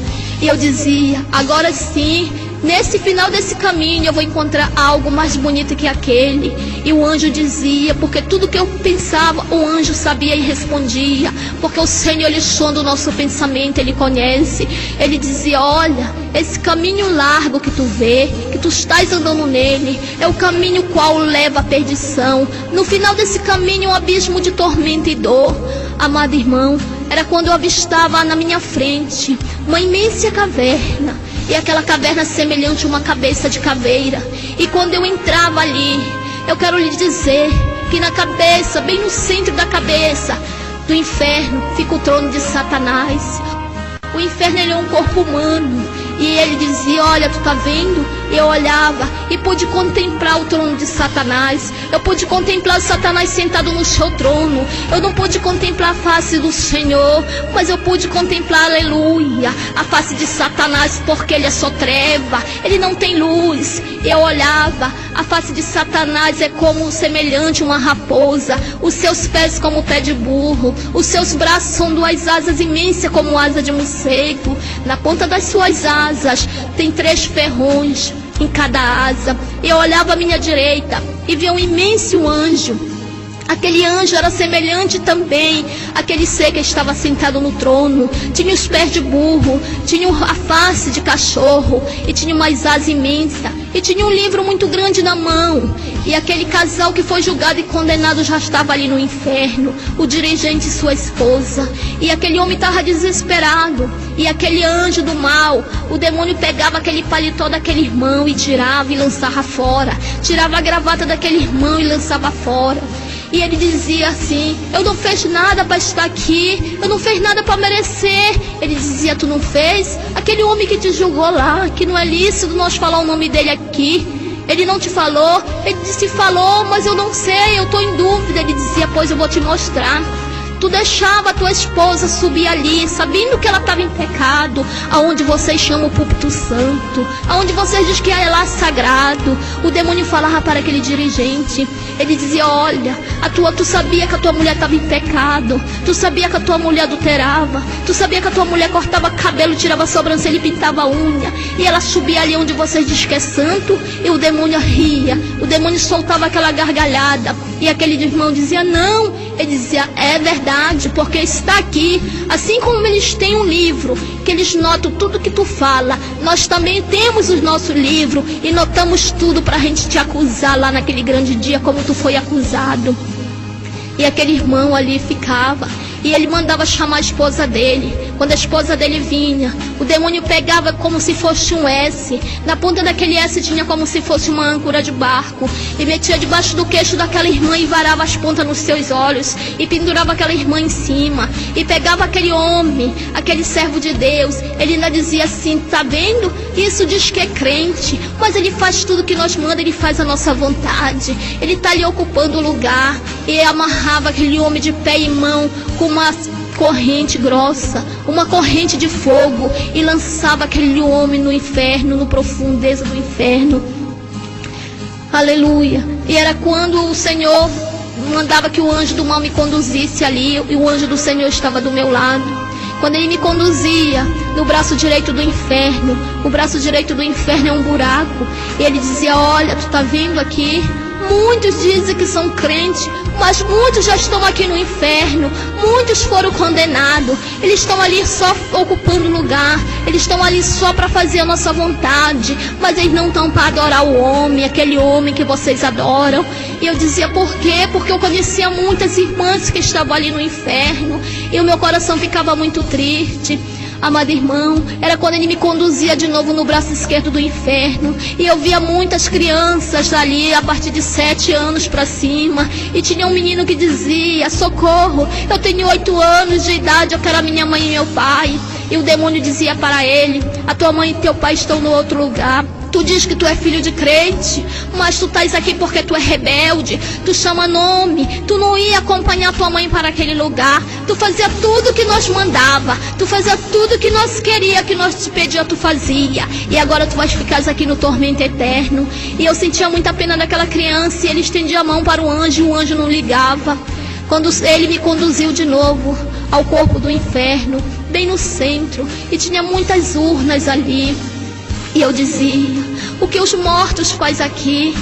E eu dizia, agora sim, nesse final desse caminho eu vou encontrar algo mais bonito que aquele. E o anjo dizia, porque tudo que eu pensava, o anjo sabia e respondia, porque o Senhor, ele sonda o nosso pensamento, ele conhece. Ele dizia, olha, esse caminho largo que tu vê, que tu estás andando nele, é o caminho qual leva à perdição. No final desse caminho, um abismo de tormento e dor. Amado irmão, era quando eu avistava na minha frente uma imensa caverna, e aquela caverna semelhante a uma cabeça de caveira. E quando eu entrava ali, eu quero lhe dizer que na cabeça, bem no centro da cabeça do inferno, fica o trono de Satanás. O inferno, ele é um corpo humano. E ele dizia, olha, tu tá vendo? Eu olhava e pude contemplar o trono de Satanás. Eu pude contemplar o Satanás sentado no seu trono. Eu não pude contemplar a face do Senhor, mas eu pude contemplar, aleluia, a face de Satanás, porque ele é só treva, ele não tem luz. Eu olhava, a face de Satanás é como semelhante a uma raposa, os seus pés como o pé de burro, os seus braços são duas asas imensas como asa de morcego. Na ponta das suas asas tem 3 ferrões em cada asa. Eu olhava à minha direita e via um imenso anjo. Aquele anjo era semelhante também àquele ser que estava sentado no trono. Tinha os pés de burro, tinha a face de cachorro e tinha umas asas imensas. e tinha um livro muito grande na mão. E aquele casal que foi julgado e condenado já estava ali no inferno, o dirigente e sua esposa. E aquele homem estava desesperado. E aquele anjo do mal, o demônio pegava aquele paletó daquele irmão e tirava e lançava fora. Tirava a gravata daquele irmão e lançava fora. E ele dizia assim: eu não fiz nada para estar aqui, eu não fiz nada para merecer. Ele dizia: tu não fez? Aquele homem que te julgou lá, que não é lícito nós falar o nome dele aqui, ele não te falou? Ele disse: falou, mas eu não sei, eu estou em dúvida. Ele dizia: pois eu vou te mostrar. Tu deixava a tua esposa subir ali, sabendo que ela estava em pecado, aonde vocês chamam o púlpito santo, aonde vocês dizem que é lá sagrado. O demônio falava para aquele dirigente, ele dizia: olha, tu sabia que a tua mulher estava em pecado, tu sabia que a tua mulher adulterava, tu sabia que a tua mulher cortava cabelo, tirava a sobrancelha e pintava a unha, e ela subia ali onde vocês dizem que é santo. E o demônio ria, o demônio soltava aquela gargalhada, e aquele irmão dizia: não. Ele dizia: é verdade, porque está aqui. Assim como eles têm um livro, que eles notam tudo que tu fala, nós também temos o nosso livro e notamos tudo para a gente te acusar lá naquele grande dia, como tu foi acusado. E aquele irmão ali ficava, e ele mandava chamar a esposa dele. Quando a esposa dele vinha, o demônio pegava como se fosse um S. Na ponta daquele S tinha como se fosse uma âncora de barco, e metia debaixo do queixo daquela irmã e varava as pontas nos seus olhos, e pendurava aquela irmã em cima, e pegava aquele homem, aquele servo de Deus. Ele ainda dizia assim: tá vendo? Isso diz que é crente, mas ele faz tudo que nós manda, ele faz a nossa vontade. Ele está ali ocupando o lugar. E amarrava aquele homem de pé e mão com uma corrente grossa, uma corrente de fogo, e lançava aquele homem no inferno, no profundeza do inferno. Aleluia. E era quando o Senhor mandava que o anjo do mal me conduzisse ali, e o anjo do Senhor estava do meu lado. Quando ele me conduzia no braço direito do inferno, o braço direito do inferno é um buraco, e ele dizia: olha, tu tá vendo aqui? Muitos dizem que são crentes, mas muitos já estão aqui no inferno. Muitos foram condenados. Eles estão ali só ocupando lugar. Eles estão ali só para fazer a nossa vontade, mas eles não estão para adorar o homem, aquele homem que vocês adoram. E eu dizia: por quê? Porque eu conhecia muitas irmãs que estavam ali no inferno, e o meu coração ficava muito triste. Amado irmão, era quando ele me conduzia de novo no braço esquerdo do inferno, e eu via muitas crianças ali a partir de 7 anos para cima, e tinha um menino que dizia: socorro, eu tenho 8 anos de idade, eu quero a minha mãe e meu pai. E o demônio dizia para ele: a tua mãe e teu pai estão no outro lugar. Tu diz que tu é filho de crente, mas tu estás aqui porque tu é rebelde, tu chama nome, tu não ia acompanhar tua mãe para aquele lugar, tu fazia tudo que nós mandava, tu fazia tudo que nós queria, que nós te pedia, tu fazia, e agora tu vais ficar aqui no tormento eterno. E eu sentia muita pena daquela criança, e ele estendia a mão para o anjo, e o anjo não ligava. Quando ele me conduziu de novo ao corpo do inferno, bem no centro, e tinha muitas urnas ali. E eu dizia: o que os mortos faz aqui?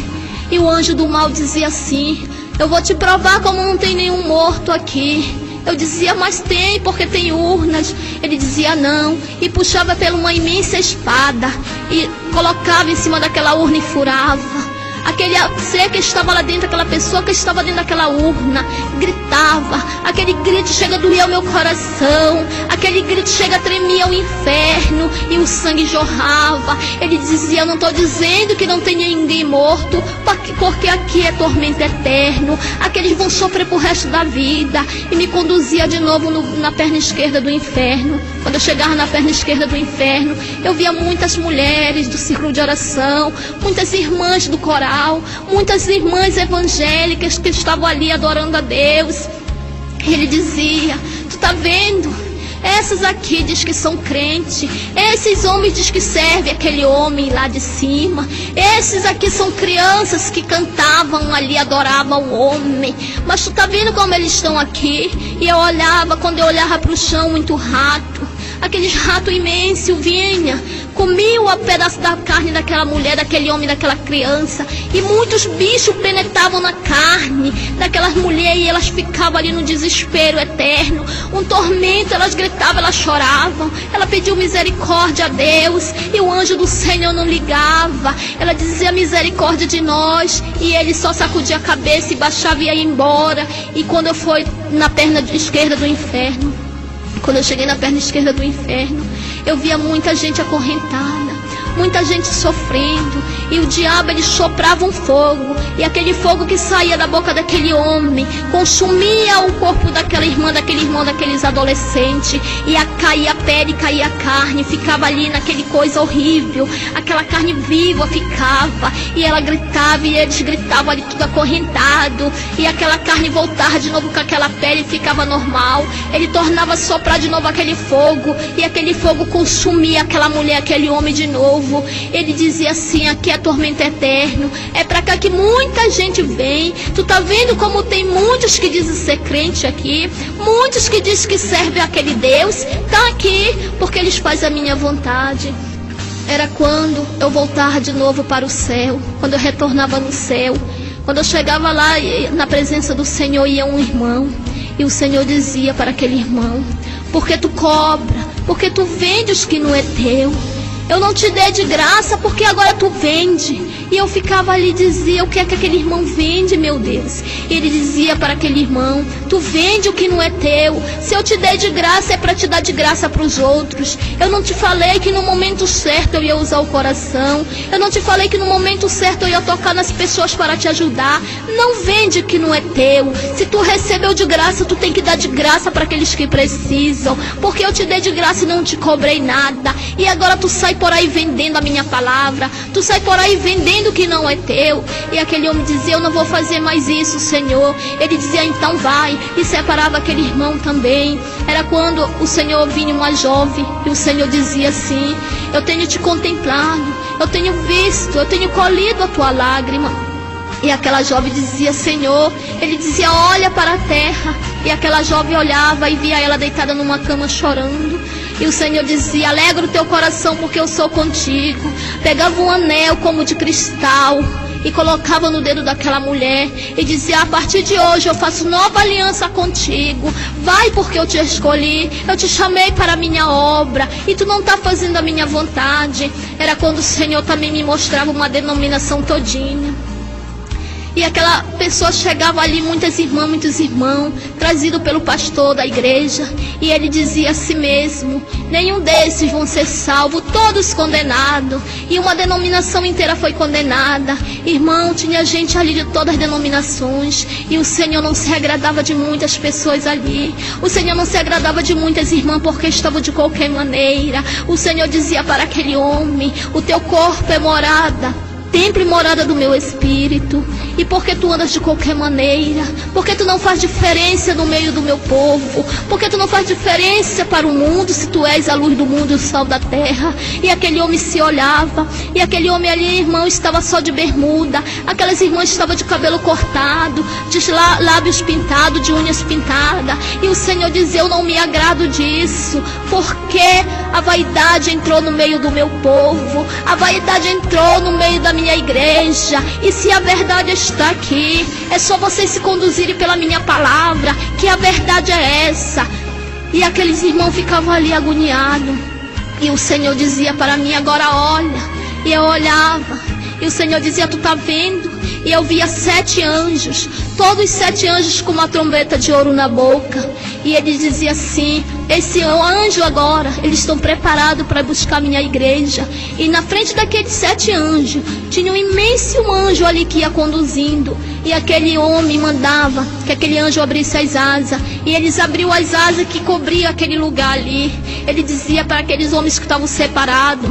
E o anjo do mal dizia assim: eu vou te provar como não tem nenhum morto aqui. Eu dizia: mas tem, porque tem urnas. Ele dizia: não, e puxava pela uma imensa espada e colocava em cima daquela urna e furava. Aquele ser que estava lá dentro, aquela pessoa que estava dentro daquela urna, gritava. Aquele grito chega a doer o meu coração. Aquele grito chega a tremer o inferno, e o sangue jorrava. Ele dizia: eu não estou dizendo que não tenha ninguém morto, porque aqui é tormento eterno. Aqueles vão sofrer pro resto da vida. E me conduzia de novo na perna esquerda do inferno. Quando eu chegava na perna esquerda do inferno, eu via muitas mulheres do círculo de oração, muitas irmãs do coral, muitas irmãs evangélicas que estavam ali adorando a Deus. E ele dizia: tu tá vendo? Essas aqui diz que são crentes. Esses homens diz que servem aquele homem lá de cima. Esses aqui são crianças que cantavam ali, adoravam o homem. Mas tu tá vendo como eles estão aqui? E eu olhava, quando eu olhava para o chão, muito rato. aqueles ratos imensos vinham, comiam o pedaço da carne daquela mulher, daquele homem, daquela criança, e muitos bichos penetravam na carne daquelas mulheres, e elas ficavam ali no desespero eterno, um tormento, elas gritavam, elas choravam, ela pediu misericórdia a Deus, e o anjo do Senhor não ligava, ela dizia misericórdia de nós, e ele só sacudia a cabeça e baixava e ia embora. E quando eu fui na perna esquerda do inferno, quando eu cheguei na perna esquerda do inferno, eu via muita gente acorrentada, muita gente sofrendo, e o diabo, ele soprava um fogo, e aquele fogo que saía da boca daquele homem consumia o corpo daquela irmã, daquele irmão, daqueles adolescentes, e caía a pele, caía a carne, ficava ali naquele coisa horrível, aquela carne viva ficava, e ela gritava, e eles gritavam ali tudo acorrentado, e aquela carne voltava de novo com aquela pele, ficava normal, ele tornava a soprar de novo aquele fogo, e aquele fogo consumia aquela mulher, aquele homem de novo. Ele dizia assim: aqui é tormento eterno, é pra cá que muita gente vem. Tu tá vendo como tem muitos que dizem ser crente aqui, muitos que dizem que servem aquele Deus, tá aqui porque eles fazem a minha vontade. Era quando eu voltava de novo para o céu, quando eu retornava no céu, quando eu chegava lá na presença do Senhor, ia um irmão, e o Senhor dizia para aquele irmão: porque tu cobra, porque tu vende os que não é teu. Eu não te dei de graça porque agora tu vende. E eu ficava ali e dizia: o que é que aquele irmão vende, meu Deus? E ele dizia para aquele irmão: tu vende o que não é teu. Se eu te dei de graça, é para te dar de graça para os outros. Eu não te falei que no momento certo eu ia usar o coração. Eu não te falei que no momento certo eu ia tocar nas pessoas para te ajudar. Não vende o que não é teu. Se tu recebeu de graça, tu tem que dar de graça para aqueles que precisam. Porque eu te dei de graça e não te cobrei nada. E agora tu sai por aí vendendo a minha palavra. Tu sai por aí vendendo o que não é teu. E aquele homem dizia: eu não vou fazer mais isso, Senhor. Ele dizia: então vai. E separava aquele irmão também. Era quando o Senhor vinha uma jovem, e o Senhor dizia assim: eu tenho te contemplado, eu tenho visto, eu tenho colhido a tua lágrima. E aquela jovem dizia: Senhor, ele dizia: olha para a terra. E aquela jovem olhava e via ela deitada numa cama chorando. E o Senhor dizia: alegra o teu coração porque eu sou contigo. Pegava um anel como de cristal e colocava no dedo daquela mulher e dizia: a partir de hoje eu faço nova aliança contigo. Vai porque eu te escolhi, eu te chamei para a minha obra e tu não está fazendo a minha vontade. Era quando o Senhor também me mostrava uma denominação todinha. E aquela pessoa chegava ali, muitos irmãos, trazido pelo pastor da igreja. E ele dizia a si mesmo: nenhum desses vão ser salvos, todos condenados. E uma denominação inteira foi condenada. Irmão, tinha gente ali de todas as denominações. E o Senhor não se agradava de muitas pessoas ali. O Senhor não se agradava de muitas irmãs porque estavam de qualquer maneira. O Senhor dizia para aquele homem: o teu corpo é morada, templo e morada do meu espírito. E porque tu andas de qualquer maneira, porque tu não faz diferença no meio do meu povo, porque tu não faz diferença para o mundo, se tu és a luz do mundo e o sal da terra. E aquele homem se olhava, e aquele homem ali, irmão, estava só de bermuda. Aquelas irmãs estavam de cabelo cortado, de lábios pintados, de unhas pintadas. E o Senhor dizia: eu não me agrado disso, porque a vaidade entrou no meio do meu povo, a vaidade entrou no meio da minha igreja. E se a verdade está aqui, é só vocês se conduzirem pela minha palavra, que a verdade é essa. E aqueles irmãos ficavam ali agoniados. E o Senhor dizia para mim: agora olha. E eu olhava, e o Senhor dizia: tu tá vendo? E eu via 7 anjos, todos 7 anjos com uma trombeta de ouro na boca. E ele dizia assim: esse anjo agora, eles estão preparados para buscar minha igreja. E na frente daqueles 7 anjos, tinha um imenso anjo ali que ia conduzindo. E aquele homem mandava que aquele anjo abrisse as asas. E eles abriu as asas que cobriam aquele lugar ali. Ele dizia para aqueles homens que estavam separados: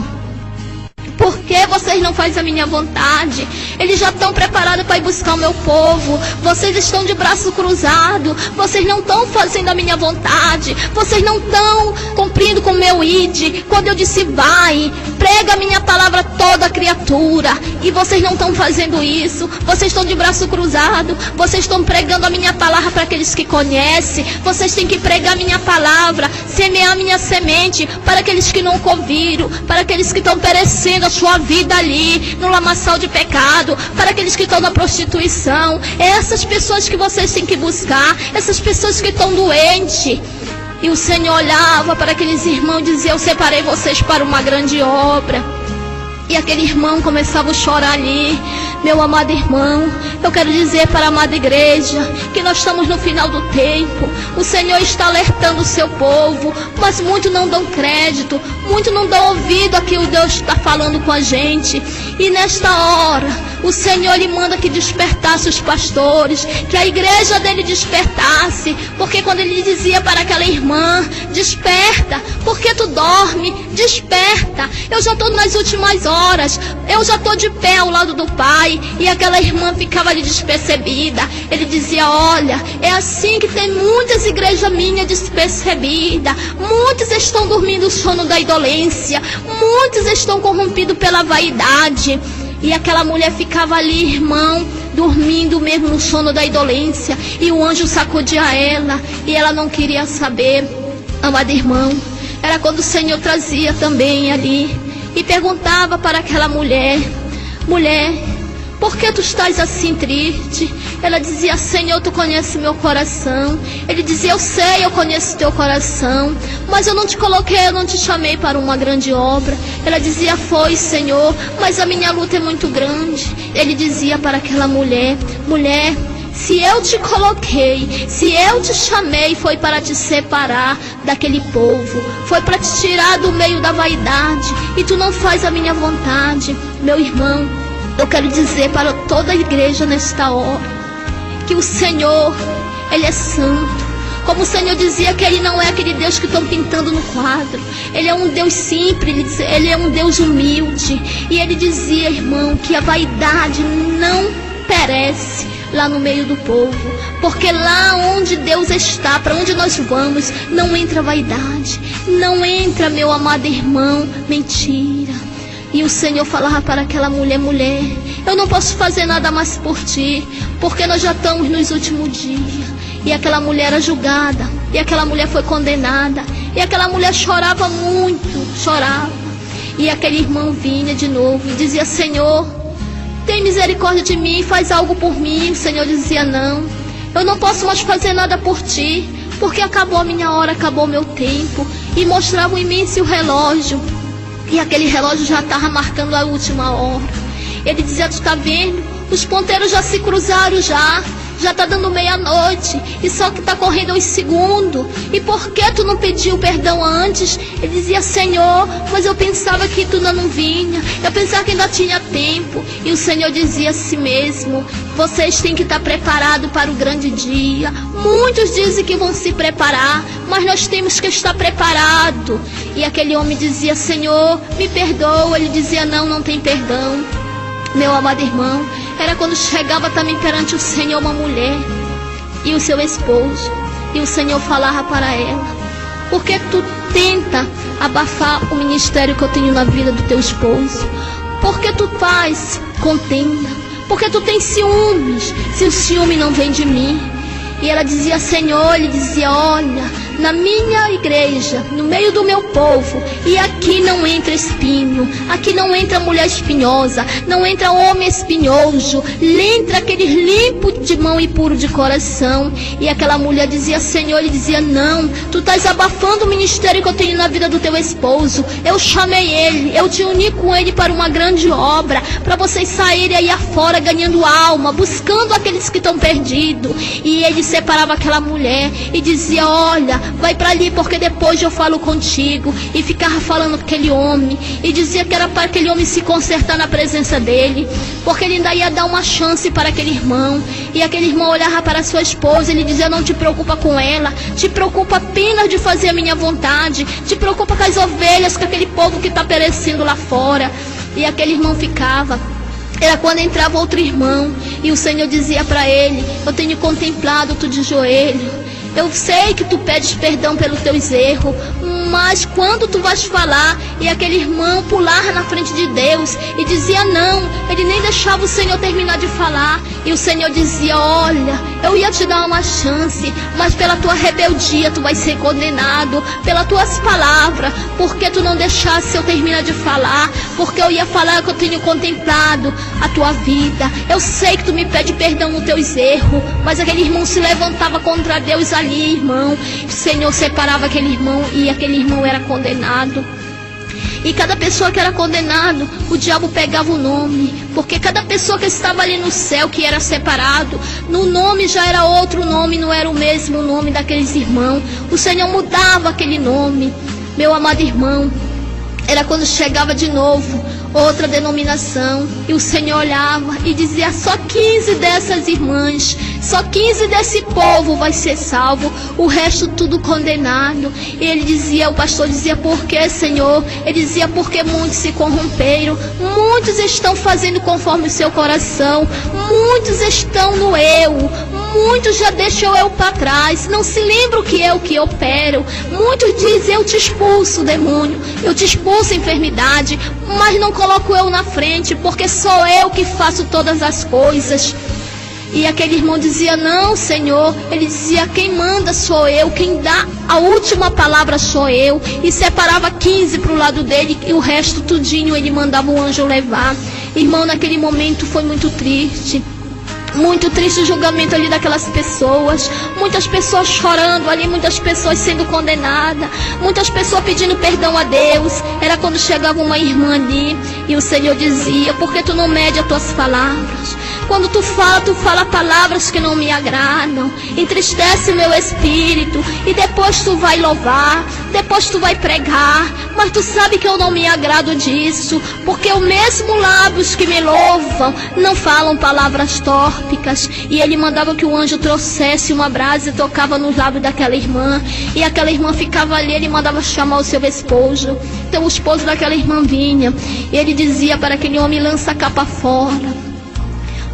Por que vocês não fazem a minha vontade? Eles já estão preparados para ir buscar o meu povo. Vocês estão de braço cruzado. Vocês não estão fazendo a minha vontade. Vocês não estão cumprindo com o meu id. Quando eu disse vai, prega a minha palavra a toda criatura. E vocês não estão fazendo isso. Vocês estão de braço cruzado. Vocês estão pregando a minha palavra para aqueles que conhecem. Vocês têm que pregar a minha palavra, semear a minha semente para aqueles que nunca ouviram, para aqueles que estão perecendo a sua vida ali no lamaçal de pecado, para aqueles que estão na prostituição. É essas pessoas que vocês têm que buscar, essas pessoas que estão doentes. E o Senhor olhava para aqueles irmãos e dizia: eu separei vocês para uma grande obra. E aquele irmão começava a chorar ali. Meu amado irmão, eu quero dizer para a amada igreja que nós estamos no final do tempo. O Senhor está alertando o seu povo, mas muitos não dão crédito, muitos não dão ouvido a que o Deus está falando com a gente. E nesta hora, o Senhor lhe manda que despertasse os pastores, que a igreja dele despertasse, porque quando ele dizia para aquela irmã: desperta, porque tu dorme, desperta, eu já estou nas últimas horas, eu já estou de pé ao lado do Pai. E aquela irmã ficava ali despercebida. Ele dizia: olha, é assim que tem muitas igrejas minhas despercebidas. Muitos estão dormindo o sono da indolência, muitos estão corrompidos pela vaidade. E aquela mulher ficava ali, irmão, dormindo mesmo no sono da indolência. E o anjo sacudia ela, e ela não queria saber. Amado irmão, era quando o Senhor trazia também ali e perguntava para aquela mulher: mulher, por que tu estás assim triste? Ela dizia: Senhor, tu conheces meu coração. Ele dizia: eu sei, eu conheço teu coração, mas eu não te coloquei, eu não te chamei para uma grande obra. Ela dizia: foi, Senhor, mas a minha luta é muito grande. Ele dizia para aquela mulher: mulher, se eu te coloquei, se eu te chamei, foi para te separar daquele povo, foi para te tirar do meio da vaidade, e tu não faz a minha vontade. Meu irmão, eu quero dizer para toda a igreja nesta hora que o Senhor, Ele é santo. Como o Senhor dizia que Ele não é aquele Deus que estão pintando no quadro. Ele é um Deus simples, Ele é um Deus humilde. E Ele dizia, irmão, que a vaidade não perece lá no meio do povo. Porque lá onde Deus está, para onde nós vamos, não entra vaidade. Não entra, meu amado irmão, mentira. E o Senhor falava para aquela mulher: mulher, eu não posso fazer nada mais por ti, porque nós já estamos nos últimos dias. E aquela mulher era julgada, e aquela mulher foi condenada, e aquela mulher chorava muito, chorava. E aquele irmão vinha de novo e dizia: Senhor, tem misericórdia de mim, faz algo por mim. O Senhor dizia: não, eu não posso mais fazer nada por ti, porque acabou a minha hora, acabou o meu tempo. E mostrava um imenso relógio, e aquele relógio já estava marcando a última hora. Ele dizia: tu está vendo? Os ponteiros já se cruzaram já está dando meia-noite, e só que está correndo os segundos. E por que tu não pediu perdão antes? Ele dizia: Senhor, mas eu pensava que tu ainda não vinha, eu pensava que ainda tinha tempo. E o Senhor dizia a si mesmo: vocês têm que estar preparados para o grande dia. Muitos dizem que vão se preparar, mas nós temos que estar preparados. E aquele homem dizia: Senhor, me perdoa. Ele dizia: não tem perdão. Meu amado irmão, era quando chegava também perante o Senhor uma mulher e o seu esposo, e o Senhor falava para ela: por que tu tenta abafar o ministério que eu tenho na vida do teu esposo? Por que tu faz contenda? Por que tu tens ciúmes, se o ciúme não vem de mim? E ela dizia: Senhor, ele dizia: olha, na minha igreja, no meio do meu povo, e aqui não entra espinho, aqui não entra mulher espinhosa, não entra homem espinhoso, entra aquele limpo de mão e puro de coração. E aquela mulher dizia: Senhor, ele dizia: não, tu estás abafando o ministério que eu tenho na vida do teu esposo. Eu chamei ele, eu te uni com ele para uma grande obra, para vocês saírem aí afora ganhando alma, buscando aqueles que estão perdidos. E ele separava aquela mulher e dizia: olha, vai para ali, porque depois eu falo contigo. E ficava falando com aquele homem, e dizia que era para aquele homem se consertar na presença dele, porque ele ainda ia dar uma chance para aquele irmão. E aquele irmão olhava para sua esposa, ele dizia: não te preocupa com ela, te preocupa apenas de fazer a minha vontade, te preocupa com as ovelhas, com aquele povo que está perecendo lá fora. e aquele irmão ficava. Era quando entrava outro irmão e o Senhor dizia para ele: eu tenho contemplado tu de joelho, eu sei que tu pedes perdão pelos teus erros, mas quando tu vais falar, e aquele irmão pulava na frente de Deus e dizia não, ele nem deixava o Senhor terminar de falar, e o Senhor dizia: olha, eu ia te dar uma chance, mas pela tua rebeldia tu vai ser condenado, pelas tuas palavras, porque tu não deixasse eu terminar de falar, porque eu ia falar que eu tenho contemplado a tua vida, eu sei que tu me pede perdão nos teus erros, mas aquele irmão se levantava contra Deus ali, irmão, o Senhor separava aquele irmão e aquele irmão era condenado. E cada pessoa que era condenado, o diabo pegava o nome, porque cada pessoa que estava ali no céu, que era separado, no nome já era outro nome, não era o mesmo nome daqueles irmãos. O Senhor mudava aquele nome, meu amado irmão. Era quando chegava de novo outra denominação, e o Senhor olhava e dizia: só 15 dessas irmãs, só 15 desse povo vai ser salvo, o resto tudo condenado. E ele dizia, o pastor dizia: por que, Senhor? Ele dizia: porque muitos se corromperam, muitos estão fazendo conforme o seu coração, muitos estão no eu, muitos já deixam eu para trás, não se lembram que é o que opero. Muitos dizem: eu te expulso, demônio, eu te expulso, enfermidade, mas não coloco eu na frente, porque sou eu que faço todas as coisas. E aquele irmão dizia: não, Senhor. Ele dizia: quem manda sou eu, quem dá a última palavra sou eu. E separava 15 para o lado dele, e o resto tudinho ele mandava o anjo levar. Irmão, naquele momento foi muito triste. Muito triste o julgamento ali daquelas pessoas. Muitas pessoas chorando ali, muitas pessoas sendo condenadas, muitas pessoas pedindo perdão a Deus. Era quando chegava uma irmã ali e o Senhor dizia: por que tu não mede as tuas palavras? Quando tu fala palavras que não me agradam, entristece meu espírito, e depois tu vai louvar, depois tu vai pregar, mas tu sabe que eu não me agrado disso, porque o mesmo lábios que me louvam não falam palavras tópicas. E ele mandava que o anjo trouxesse uma brasa e tocava nos lábios daquela irmã, e aquela irmã ficava ali. Ele mandava chamar o seu esposo. Então o esposo daquela irmã vinha, e ele dizia para aquele homem: lança a capa fora,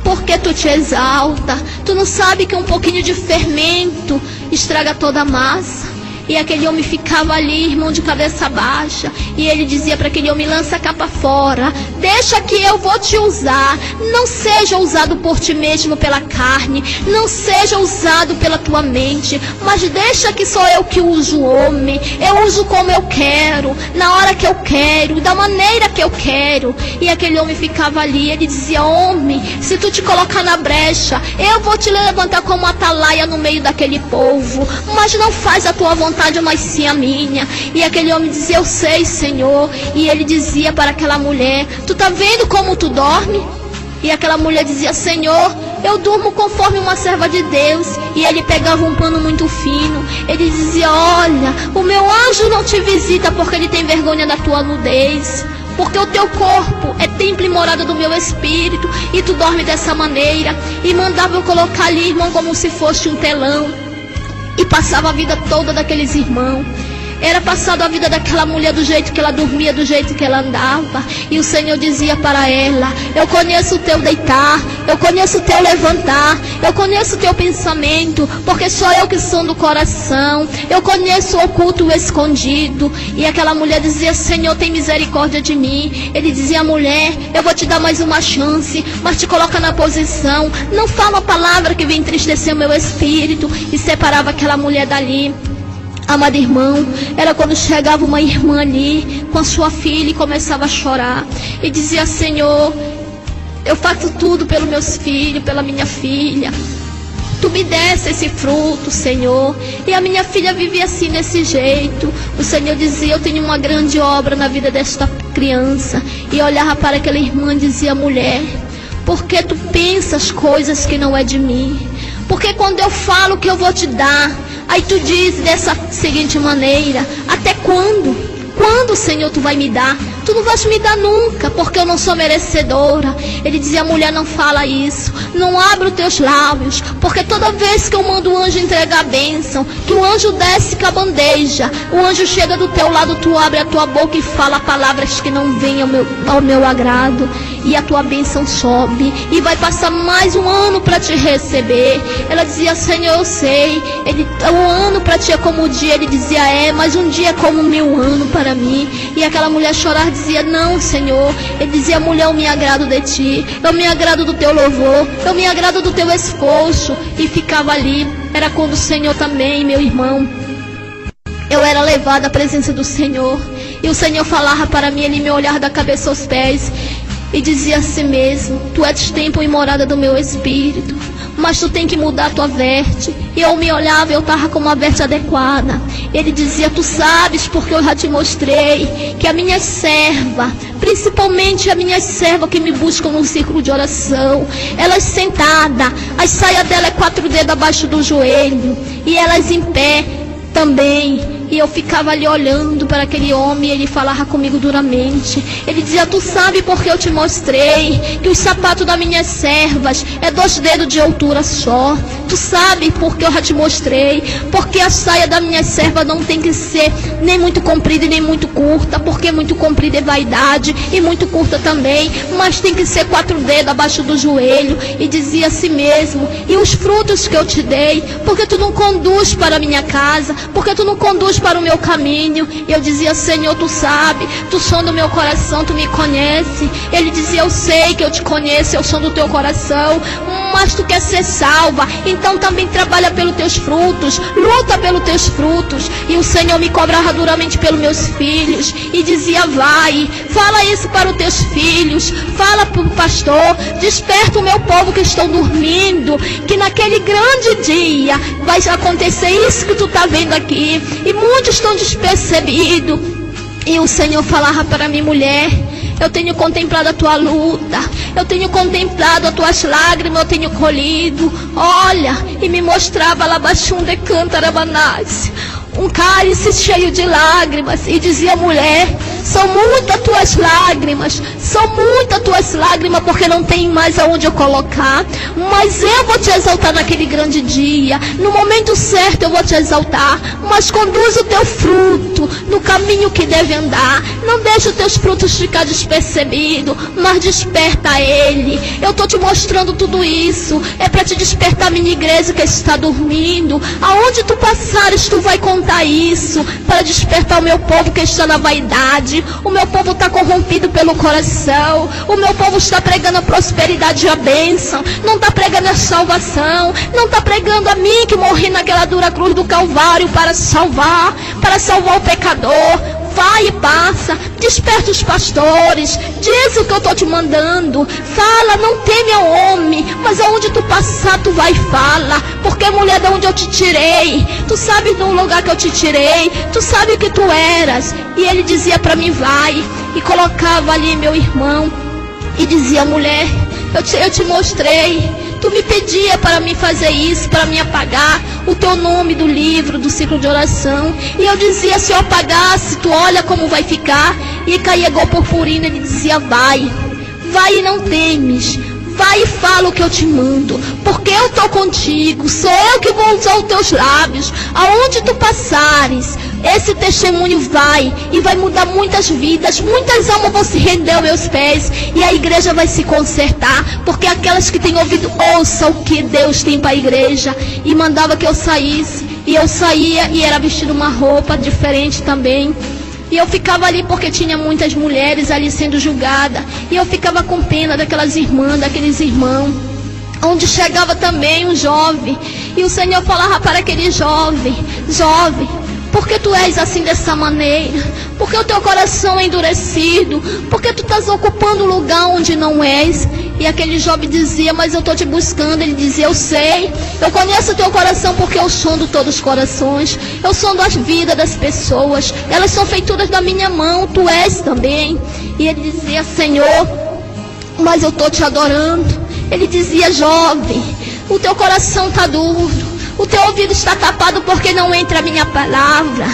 porque tu te exalta, tu não sabe que um pouquinho de fermento estraga toda a massa. E aquele homem ficava ali, irmão, de cabeça baixa. E ele dizia para aquele homem: lança a capa fora, deixa que eu vou te usar. Não seja usado por ti mesmo pela carne, não seja usado pela tua mente, mas deixa que sou eu que uso o homem. Eu uso como eu quero, na hora que eu quero, da maneira que eu quero. E aquele homem ficava ali, ele dizia: homem, se tu te colocar na brecha, eu vou te levantar como atalaia no meio daquele povo, mas não faz a tua vontade, mas sim a minha. E aquele homem dizia: eu sei, Senhor. E ele dizia para aquela mulher: tu tá vendo como tu dorme? E aquela mulher dizia: Senhor, eu durmo conforme uma serva de Deus. E ele pegava um pano muito fino, ele dizia: olha, o meu anjo não te visita porque ele tem vergonha da tua nudez, porque o teu corpo é templo e morada do meu espírito, e tu dorme dessa maneira. E mandava eu colocar ali, irmão, como se fosse um telão. E passava a vida toda daqueles irmãos. Era passado a vida daquela mulher do jeito que ela dormia, do jeito que ela andava. E o Senhor dizia para ela: eu conheço o teu deitar, eu conheço o teu levantar, eu conheço o teu pensamento, porque sou eu que sou do coração. Eu conheço o oculto e o escondido. E aquela mulher dizia: Senhor, tem misericórdia de mim. Ele dizia: mulher, eu vou te dar mais uma chance, mas te coloca na posição, não fala a palavra que vem entristecer o meu espírito. E separava aquela mulher dali. Amado irmão, era quando chegava uma irmã ali com a sua filha e começava a chorar e dizia: Senhor, eu faço tudo pelos meus filhos, pela minha filha, tu me desse esse fruto, Senhor. E a minha filha vivia assim, desse jeito. O Senhor dizia: eu tenho uma grande obra na vida desta criança. E olhava para aquela irmã e dizia: mulher, por que tu pensas coisas que não é de mim? Porque quando eu falo que eu vou te dar, aí tu diz dessa seguinte maneira: até quando? Quando, Senhor, tu vai me dar? tu não vais me dar nunca, porque eu não sou merecedora. Ele dizia: mulher, não fala isso, não abre os teus lábios, porque toda vez que eu mando o anjo entregar a bênção, que o anjo desce com a bandeja, o anjo chega do teu lado, tu abre a tua boca e fala palavras que não vêm ao meu agrado, e a tua bênção sobe, e vai passar mais um ano para te receber. Ela dizia: Senhor, eu sei, um ano para ti é como um dia. Ele dizia: mas um dia é como 1000 anos para mim. E aquela mulher chorar dizia: não, Senhor. Ele dizia: mulher, eu me agrado de ti, eu me agrado do teu louvor, eu me agrado do teu esforço. E ficava ali. Era quando o Senhor também, meu irmão, eu era levada à presença do Senhor, e o Senhor falava para mim, ele me olhava da cabeça aos pés e dizia assim mesmo: tu és templo e morada do meu espírito, mas tu tem que mudar a tua veste. E eu me olhava e eu estava com uma veste adequada. Ele dizia: tu sabes, porque eu já te mostrei que a minha serva, principalmente a minha serva que me buscam no círculo de oração, elas sentadas, as saias dela é 4 dedos abaixo do joelho, e elas em pé também. E eu ficava ali olhando para aquele homem, e ele falava comigo duramente. Ele dizia: tu sabe porque eu te mostrei que os sapatos das minhas servas é 2 dedos de altura só. Tu sabe porque eu já te mostrei, porque a saia da minha serva não tem que ser nem muito comprida e nem muito curta, porque muito comprida é vaidade e muito curta também, mas tem que ser 4 dedos abaixo do joelho. E dizia assim mesmo: e os frutos que eu te dei, porque tu não conduz para a minha casa, porque tu não conduz para o meu caminho. E eu dizia: Senhor, tu sabe, tu sonda o meu coração, tu me conhece. Ele dizia: eu sei que eu te conheço, eu sondo o teu coração, mas tu quer ser salva, então também trabalha pelos teus frutos, luta pelos teus frutos. E o Senhor me cobrava duramente pelos meus filhos, e dizia: vai, fala isso para os teus filhos, fala para o pastor, desperta o meu povo que estão dormindo, que naquele grande dia vai acontecer isso que tu está vendo aqui, e muitos estão despercebidos. E o Senhor falava para mim: mulher, eu tenho contemplado a tua luta, eu tenho contemplado as tuas lágrimas, eu tenho colhido. Olha, e me mostrava Labachunde Cantarabanás, um cálice cheio de lágrimas, e dizia: mulher, são muitas tuas lágrimas, são muitas tuas lágrimas, porque não tem mais aonde eu colocar, mas eu vou te exaltar naquele grande dia, no momento certo eu vou te exaltar, mas conduz o teu fruto no caminho que deve andar, não deixa os teus frutos ficar despercebidos, mas desperta ele. Eu estou te mostrando tudo isso, é para te despertar, minha igreja que está dormindo. Aonde tu passares, tu vai contar isso, para despertar o meu povo que está na vaidade. O meu povo está corrompido pelo coração, o meu povo está pregando a prosperidade e a bênção, não está pregando a salvação, não está pregando a mim que morri naquela dura cruz do Calvário para salvar o pecador. Vai e passa, desperta os pastores, diz o que eu estou te mandando, fala, não teme ao homem, mas aonde tu passar tu vai e fala, porque mulher, de onde eu te tirei, tu sabe do lugar que eu te tirei, tu sabe que tu eras. E ele dizia para mim: vai, e colocava ali meu irmão, e dizia: mulher, eu te mostrei, tu me pedia para me fazer isso, para me apagar o teu nome do livro, do ciclo de oração. E eu dizia: se eu apagasse, tu olha como vai ficar. E caía igual purpurina. Ele dizia: vai, vai e não temes, vai e fala o que eu te mando, porque eu estou contigo, sou eu que vou usar os teus lábios. Aonde tu passares, esse testemunho vai, e vai mudar muitas vidas, muitas almas vão se render aos meus pés, e a igreja vai se consertar, porque aquelas que têm ouvido, ouçam o que Deus tem para a igreja. E mandava que eu saísse, e eu saía, e era vestido uma roupa diferente também. E eu ficava ali porque tinha muitas mulheres ali sendo julgadas, e eu ficava com pena daquelas irmãs, daqueles irmãos. Onde chegava também um jovem, e o Senhor falava para aquele jovem: jovem, por que tu és assim dessa maneira? Porque o teu coração é endurecido, porque tu estás ocupando um lugar onde não és. E aquele jovem dizia: mas eu estou te buscando. Ele dizia: eu sei, eu conheço o teu coração, porque eu sondo todos os corações, eu sondo as vidas das pessoas, elas são feituras da minha mão, tu és também. E ele dizia: Senhor, mas eu estou te adorando. Ele dizia: jovem, o teu coração está duro, o teu ouvido está tapado porque não entra a minha palavra.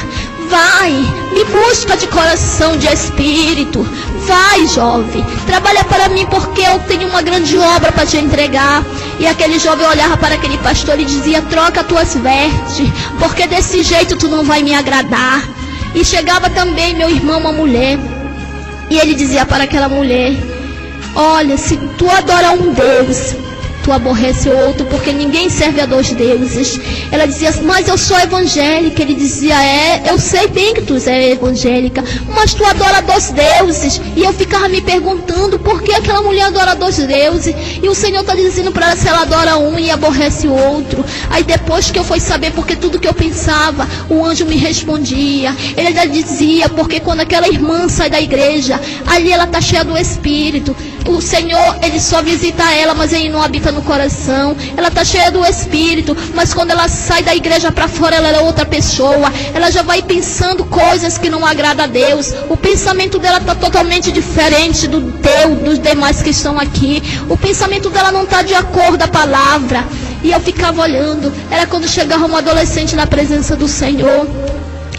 Vai, me busca de coração, de espírito. Vai, jovem, trabalha para mim, porque eu tenho uma grande obra para te entregar. E aquele jovem olhava para aquele pastor e dizia: troca tuas vestes, porque desse jeito tu não vai me agradar. E chegava também, meu irmão, uma mulher, e ele dizia para aquela mulher: olha, se tu adora um Deus, tu aborrece o outro, porque ninguém serve a dois deuses. Ela dizia: mas eu sou evangélica. Ele dizia: eu sei bem que tu é evangélica, mas tu adora dois deuses. E eu ficava me perguntando por que aquela mulher adora dois deuses, e o Senhor está dizendo para ela se ela adora um e aborrece o outro. Aí depois que eu fui saber, porque tudo que eu pensava, o anjo me respondia. Ele ainda dizia: porque quando aquela irmã sai da igreja, ali ela está cheia do Espírito. O Senhor, Ele só visita ela, mas Ele não habita no coração. Ela está cheia do Espírito, mas quando ela sai da igreja para fora, ela é outra pessoa. Ela já vai pensando coisas que não agradam a Deus. O pensamento dela está totalmente diferente dos demais que estão aqui. O pensamento dela não está de acordo com a palavra. E eu ficava olhando. Era quando chegava uma adolescente na presença do Senhor,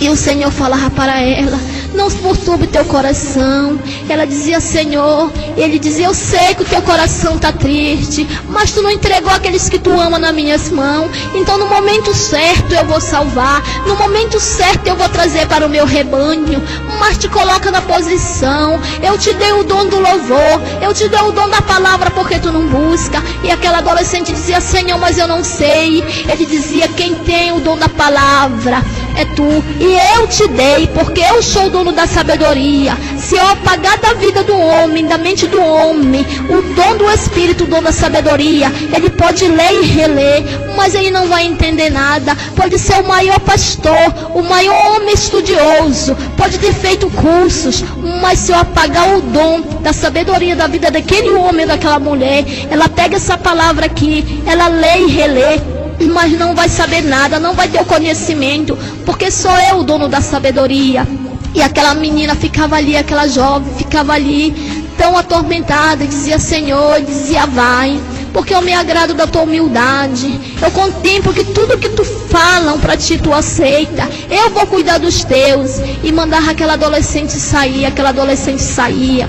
e o Senhor falava para ela: não perturbe teu coração. Ela dizia: Senhor. E Ele dizia: eu sei que o teu coração está triste, mas tu não entregou aqueles que tu ama nas minhas mãos. Então no momento certo eu vou salvar, no momento certo eu vou trazer para o meu rebanho. Mas te coloca na posição. Eu te dei o dom do louvor, eu te dei o dom da palavra, porque tu não busca. E aquela adolescente dizia: Senhor, mas eu não sei. Ele dizia: quem tem o dom da palavra é tu, e eu te dei, porque eu sou o dono da sabedoria. Se eu apagar da vida do homem, da mente do homem, o dom do Espírito, o dom da sabedoria, ele pode ler e reler, mas ele não vai entender nada. Pode ser o maior pastor, o maior homem estudioso, pode ter feito cursos, mas se eu apagar o dom da sabedoria da vida daquele homem, daquela mulher, ela pega essa palavra aqui, ela lê e relê, mas não vai saber nada, não vai ter o conhecimento, porque sou eu o dono da sabedoria. E aquela menina ficava ali, aquela jovem ficava ali, tão atormentada, e dizia: Senhor, e dizia: vai, porque eu me agrado da tua humildade. Eu contemplo que tudo que tu falam para ti, tu aceita. Eu vou cuidar dos teus. E mandava aquela adolescente sair, aquela adolescente saía.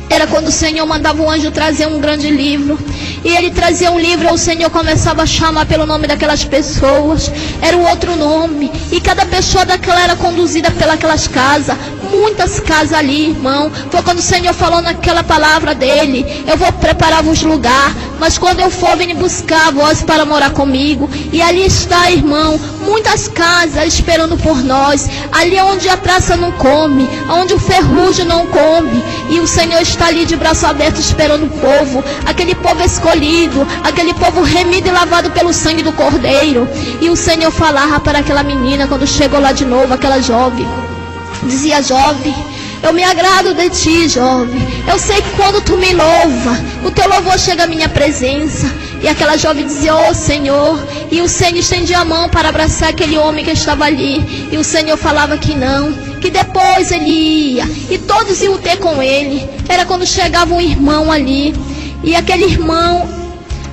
Era quando o Senhor mandava o anjo trazer um grande livro. E ele trazia um livro, e o Senhor começava a chamar pelo nome daquelas pessoas. Era um outro nome. E cada pessoa daquela era conduzida pelas casas. Muitas casas ali, irmão. Foi quando o Senhor falou naquela palavra dele: eu vou preparar-vos lugar, mas quando eu for, vem buscar vós para morar comigo. E ali está, irmão, muitas casas esperando por nós. Ali onde a traça não come, onde o ferrugem não come. E o Senhor está ali de braço aberto esperando o povo. Aquele povo escolhido, aquele povo remido e lavado pelo sangue do Cordeiro. E o Senhor falava para aquela menina, quando chegou lá de novo, aquela jovem, dizia: jovem, eu me agrado de ti, jovem. Eu sei que quando tu me louva, o teu louvor chega à minha presença. E aquela jovem dizia: oh Senhor. E o Senhor estendia a mão para abraçar aquele homem que estava ali. E o Senhor falava que não, que depois ele ia, e todos iam ter com ele. Era quando chegava um irmão ali, e aquele irmão,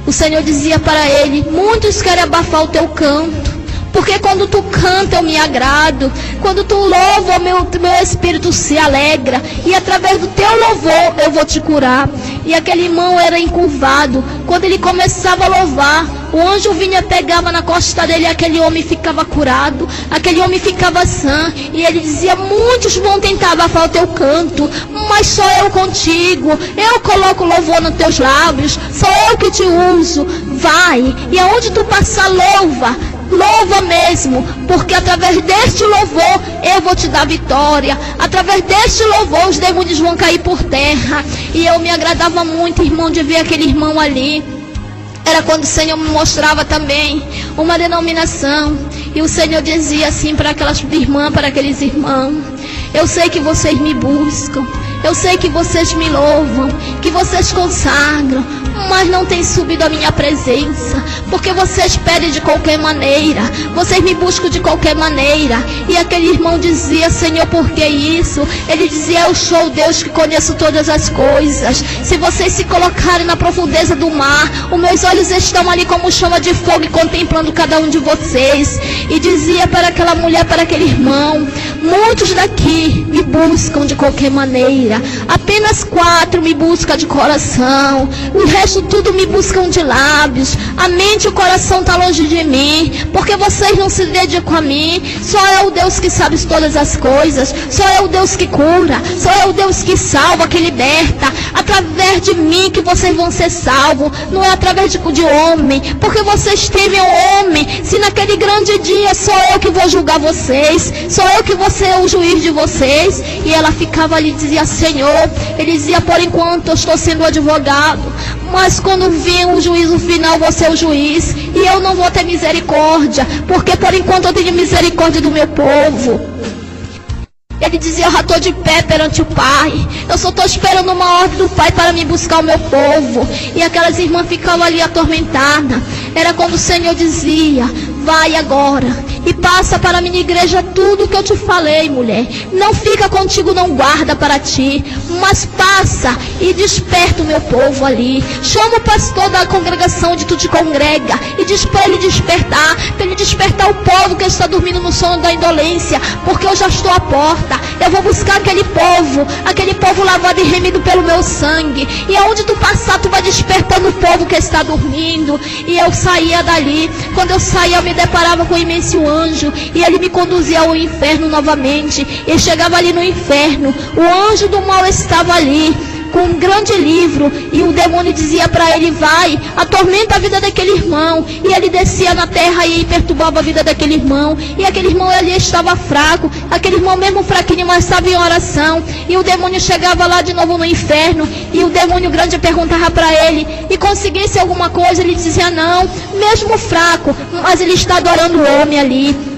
o Senhor dizia para ele: muitos querem abafar o teu canto, porque quando tu canta eu me agrado, quando tu louva o meu espírito se alegra, e através do teu louvor eu vou te curar. E aquele irmão era encurvado. Quando ele começava a louvar, o anjo vinha, pegava na costa dele, e aquele homem ficava curado, aquele homem ficava sã. E ele dizia: muitos vão tentar abafar o teu canto, mas só eu contigo. Eu coloco louvor nos teus lábios, sou eu que te uso. Vai, e aonde tu passar, louva. Louva mesmo, porque através deste louvor eu vou te dar vitória. Através deste louvor os demônios vão cair por terra. E eu me agradava muito, irmão, de ver aquele irmão ali. Era quando o Senhor me mostrava também uma denominação, e o Senhor dizia assim para aquelas irmãs, para aqueles irmãos: eu sei que vocês me buscam, eu sei que vocês me louvam, que vocês consagram, mas não têm subido à minha presença, porque vocês pedem de qualquer maneira, vocês me buscam de qualquer maneira. E aquele irmão dizia: Senhor, por que isso? Ele dizia: eu sou o Deus que conheço todas as coisas. Se vocês se colocarem na profundeza do mar, os meus olhos estão ali como chama de fogo e contemplando cada um de vocês. E dizia para aquela mulher, para aquele irmão: muitos daqui me buscam de qualquer maneira, apenas 4 me buscam de coração, o resto tudo me buscam de lábios. A mente e o coração está longe de mim, porque vocês não se dedicam a mim. Só é o Deus que sabe todas as coisas, só é o Deus que cura, só é o Deus que salva, que liberta. Através de mim que vocês vão ser salvos, não é através de homem, porque vocês temem o homem. Se naquele grande dia sou eu que vou julgar vocês, sou eu que vou ser o juiz de vocês. E ela ficava ali e dizia: Senhor, ele dizia: por enquanto eu estou sendo advogado, mas quando vir o juízo final, vou ser o juiz, e eu não vou ter misericórdia, porque por enquanto eu tenho misericórdia do meu povo. Ele dizia: eu já estou de pé perante o Pai, eu só estou esperando uma ordem do Pai para me buscar o meu povo. E aquelas irmãs ficavam ali atormentadas. Era quando o Senhor dizia: vai agora e passa para a minha igreja tudo que eu te falei, mulher. Não fica contigo, não guarda para ti, mas passa e desperta o meu povo ali. Chama o pastor da congregação onde tu te congrega e diz para ele despertar o povo que está dormindo no sono da indolência, porque eu já estou à porta. Eu vou buscar aquele povo lavado e remido pelo meu sangue, e aonde tu passar, tu vai despertando o povo que está dormindo. E eu saía dali. Quando eu saía, eu me deparava com um imenso anjo, e ele me conduzia ao inferno novamente. E chegava ali no inferno, o anjo do mal estava ali com um grande livro, e o demônio dizia para ele: vai, atormenta a vida daquele irmão. E ele descia na terra e perturbava a vida daquele irmão. E aquele irmão ali estava fraco, aquele irmão mesmo fraquinho, mas estava em oração. E o demônio chegava lá de novo no inferno, e o demônio grande perguntava para ele: e conseguisse alguma coisa? Ele dizia: não, mesmo fraco, mas ele está adorando o homem ali.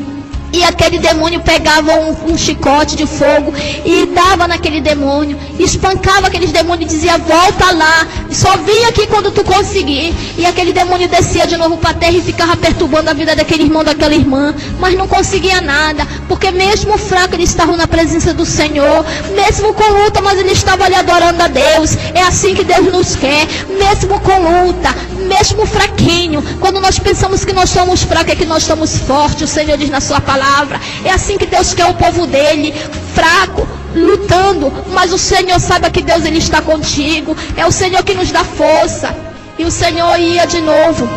E aquele demônio pegava um chicote de fogo e dava naquele demônio, espancava aqueles demônios e dizia: volta lá, só vem aqui quando tu conseguir. E aquele demônio descia de novo para a terra e ficava perturbando a vida daquele irmão, daquela irmã, mas não conseguia nada, porque mesmo fraco ele estava na presença do Senhor, mesmo com luta, mas ele estava ali adorando a Deus. É assim que Deus nos quer, mesmo com luta, mesmo fraquinho. Quando nós pensamos que nós somos fracos, é que nós somos fortes. O Senhor diz na sua palavra. É assim que Deus quer o povo dele, fraco, lutando, mas o Senhor saiba que Deus ele está contigo. É o Senhor que nos dá força. E o Senhor ia de novo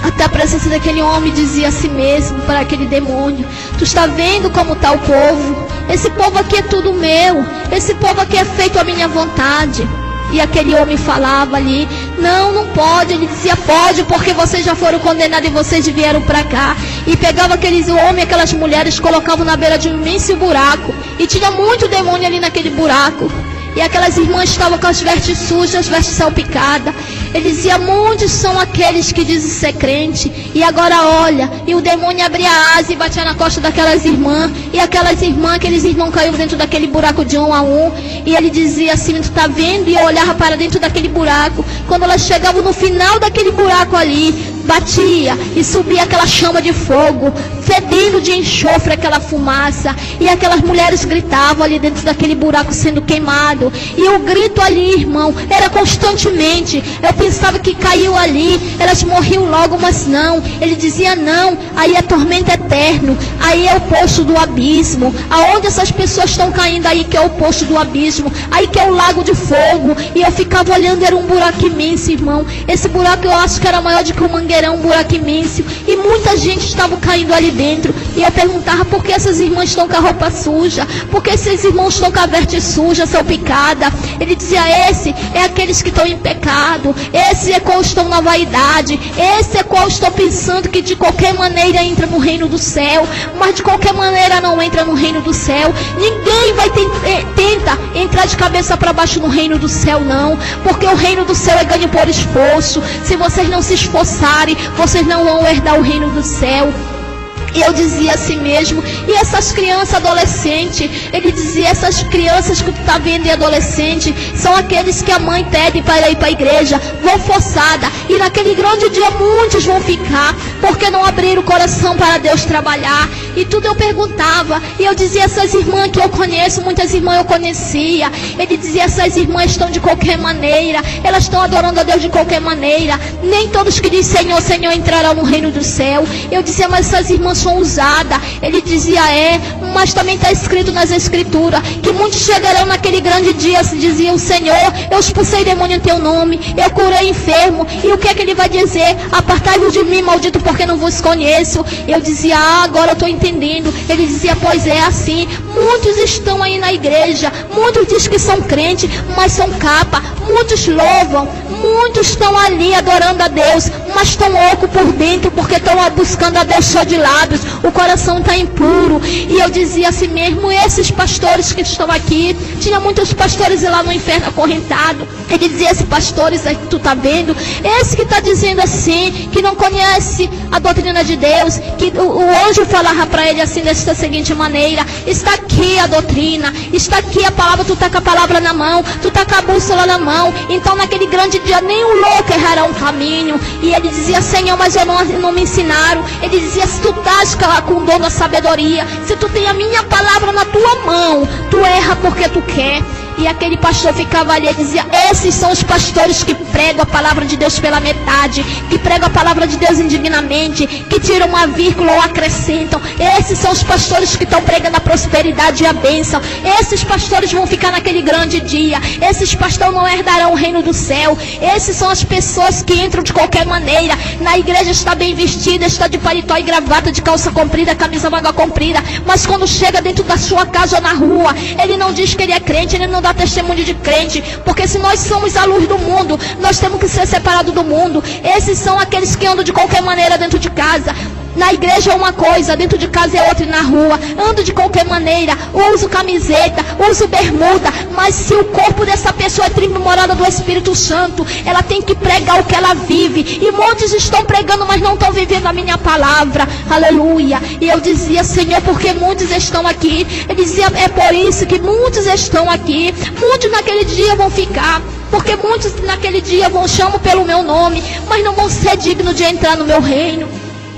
até a presença daquele homem, dizia a si mesmo para aquele demônio: tu está vendo como está o povo? Esse povo aqui é tudo meu, esse povo aqui é feito à minha vontade. E aquele homem falava ali: não pode. Ele dizia: pode, porque vocês já foram condenados e vocês vieram para cá. E pegava aqueles homens, aquelas mulheres, colocavam na beira de um imenso buraco, e tinha muito demônio ali naquele buraco. E aquelas irmãs estavam com as vestes sujas, vestes salpicadas. Ele dizia: muitos são aqueles que dizem ser crente, e agora olha. E o demônio abria a asa e batia na costa daquelas irmãs. E aquelas irmãs, aqueles irmãos caíram dentro daquele buraco de um a um. E ele dizia assim: tu está vendo? E eu olhava para dentro daquele buraco. Quando elas chegavam no final daquele buraco ali, batia e subia aquela chama de fogo, fedendo de enxofre aquela fumaça. E aquelas mulheres gritavam ali dentro daquele buraco sendo queimado. E o grito ali, irmão, era constantemente. Eu pensava que caiu ali, elas morriam logo, mas não. Ele dizia: não, aí é tormento eterno, aí é o poço do abismo. Aonde essas pessoas estão caindo aí, que é o poço do abismo, aí que é o lago de fogo. E eu ficava olhando, era um buraco imenso, irmão. Esse buraco eu acho que era maior do que um mangueirão, um buraco imenso. E muita gente estava caindo ali dentro. E eu perguntava: por que essas irmãs estão com a roupa suja? Por que esses irmãos estão com a veste suja, salpicada? Ele dizia: esse é aqueles que estão em pecado, esse é qual estão na vaidade, esse é qual estão pensando que de qualquer maneira entra no reino do céu, mas de qualquer maneira não entra no reino do céu. Ninguém vai tenta entrar de cabeça para baixo no reino do céu, não, porque o reino do céu é ganho por esforço. Se vocês não se esforçarem, vocês não vão herdar o reino do céu. E eu dizia assim mesmo, e essas crianças adolescentes, ele dizia, essas crianças que tu tá vendo e adolescente, são aqueles que a mãe pede para ir para a igreja, vão forçada, e naquele grande dia muitos vão ficar, porque não abriram o coração para Deus trabalhar. E tudo eu perguntava, e eu dizia, essas irmãs que eu conheço, muitas irmãs eu conhecia, ele dizia, essas irmãs estão de qualquer maneira, elas estão adorando a Deus de qualquer maneira, nem todos que dizem Senhor, Senhor entrarão no reino do céu. Eu dizia, mas essas irmãs são usadas. Ele dizia, mas também está escrito nas escrituras, que muitos chegarão naquele grande dia, se diziam, Senhor, eu expulsei demônio em teu nome, eu curei enfermo, e o que é que ele vai dizer? Apartai-vos de mim, maldito, porque não vos conheço. Eu dizia, agora eu estou entendendo. Ele dizia, pois é assim, muitos estão aí na igreja, muitos dizem que são crentes, mas são capa, muitos louvam, muitos estão ali adorando a Deus, mas estão loucos por dentro, porque estão buscando a Deus só de lábios, o coração está impuro. E eu dizia assim mesmo, esses pastores que estão aqui, tinha muitos pastores lá no inferno acorrentado. Ele dizia, esses pastores aí que tu está vendo, esse que está dizendo assim, que não conhece a doutrina de Deus, que o anjo falava para ele assim, desta seguinte maneira, está aqui a doutrina, está aqui a palavra, tu está com a palavra na mão, tu está com a bússola na mão, então naquele grande dia nem o louco errará um caminho. E ele dizia, Senhor, mas eu não me ensinaram. Ele dizia, se tu estás com o dom da sabedoria, se tu tem a minha palavra na tua mão, tu erra porque tu quer. E aquele pastor ficava ali e dizia, esses são os pastores que pregam a palavra de Deus pela metade, que pregam a palavra de Deus indignamente, que tiram uma vírgula ou acrescentam. Esses são os pastores que estão pregando a prosperidade e a bênção. Esses pastores vão ficar naquele grande dia. Esses pastores não herdarão o reino do céu. Esses são as pessoas que entram de qualquer maneira. Na igreja está bem vestida, está de paletó e gravata, de calça comprida, camisa manga comprida, mas quando chega dentro da sua casa ou na rua, ele não diz que ele é crente, ele não dá testemunho de crente, porque se nós somos a luz do mundo, nós temos que ser separados do mundo. Esses são aqueles que andam de qualquer maneira dentro de casa. Na igreja é uma coisa, dentro de casa é outra, e na rua ando de qualquer maneira, uso camiseta, uso bermuda, mas se o corpo dessa pessoa é tribo morada do Espírito Santo, ela tem que pregar o que ela vive. E muitos estão pregando, mas não estão vivendo a minha palavra. Aleluia. E eu dizia, Senhor, porque muitos estão aqui. Ele dizia, é por isso que muitos estão aqui. Muitos naquele dia vão ficar, porque muitos naquele dia vão chamar pelo meu nome, mas não vão ser dignos de entrar no meu reino.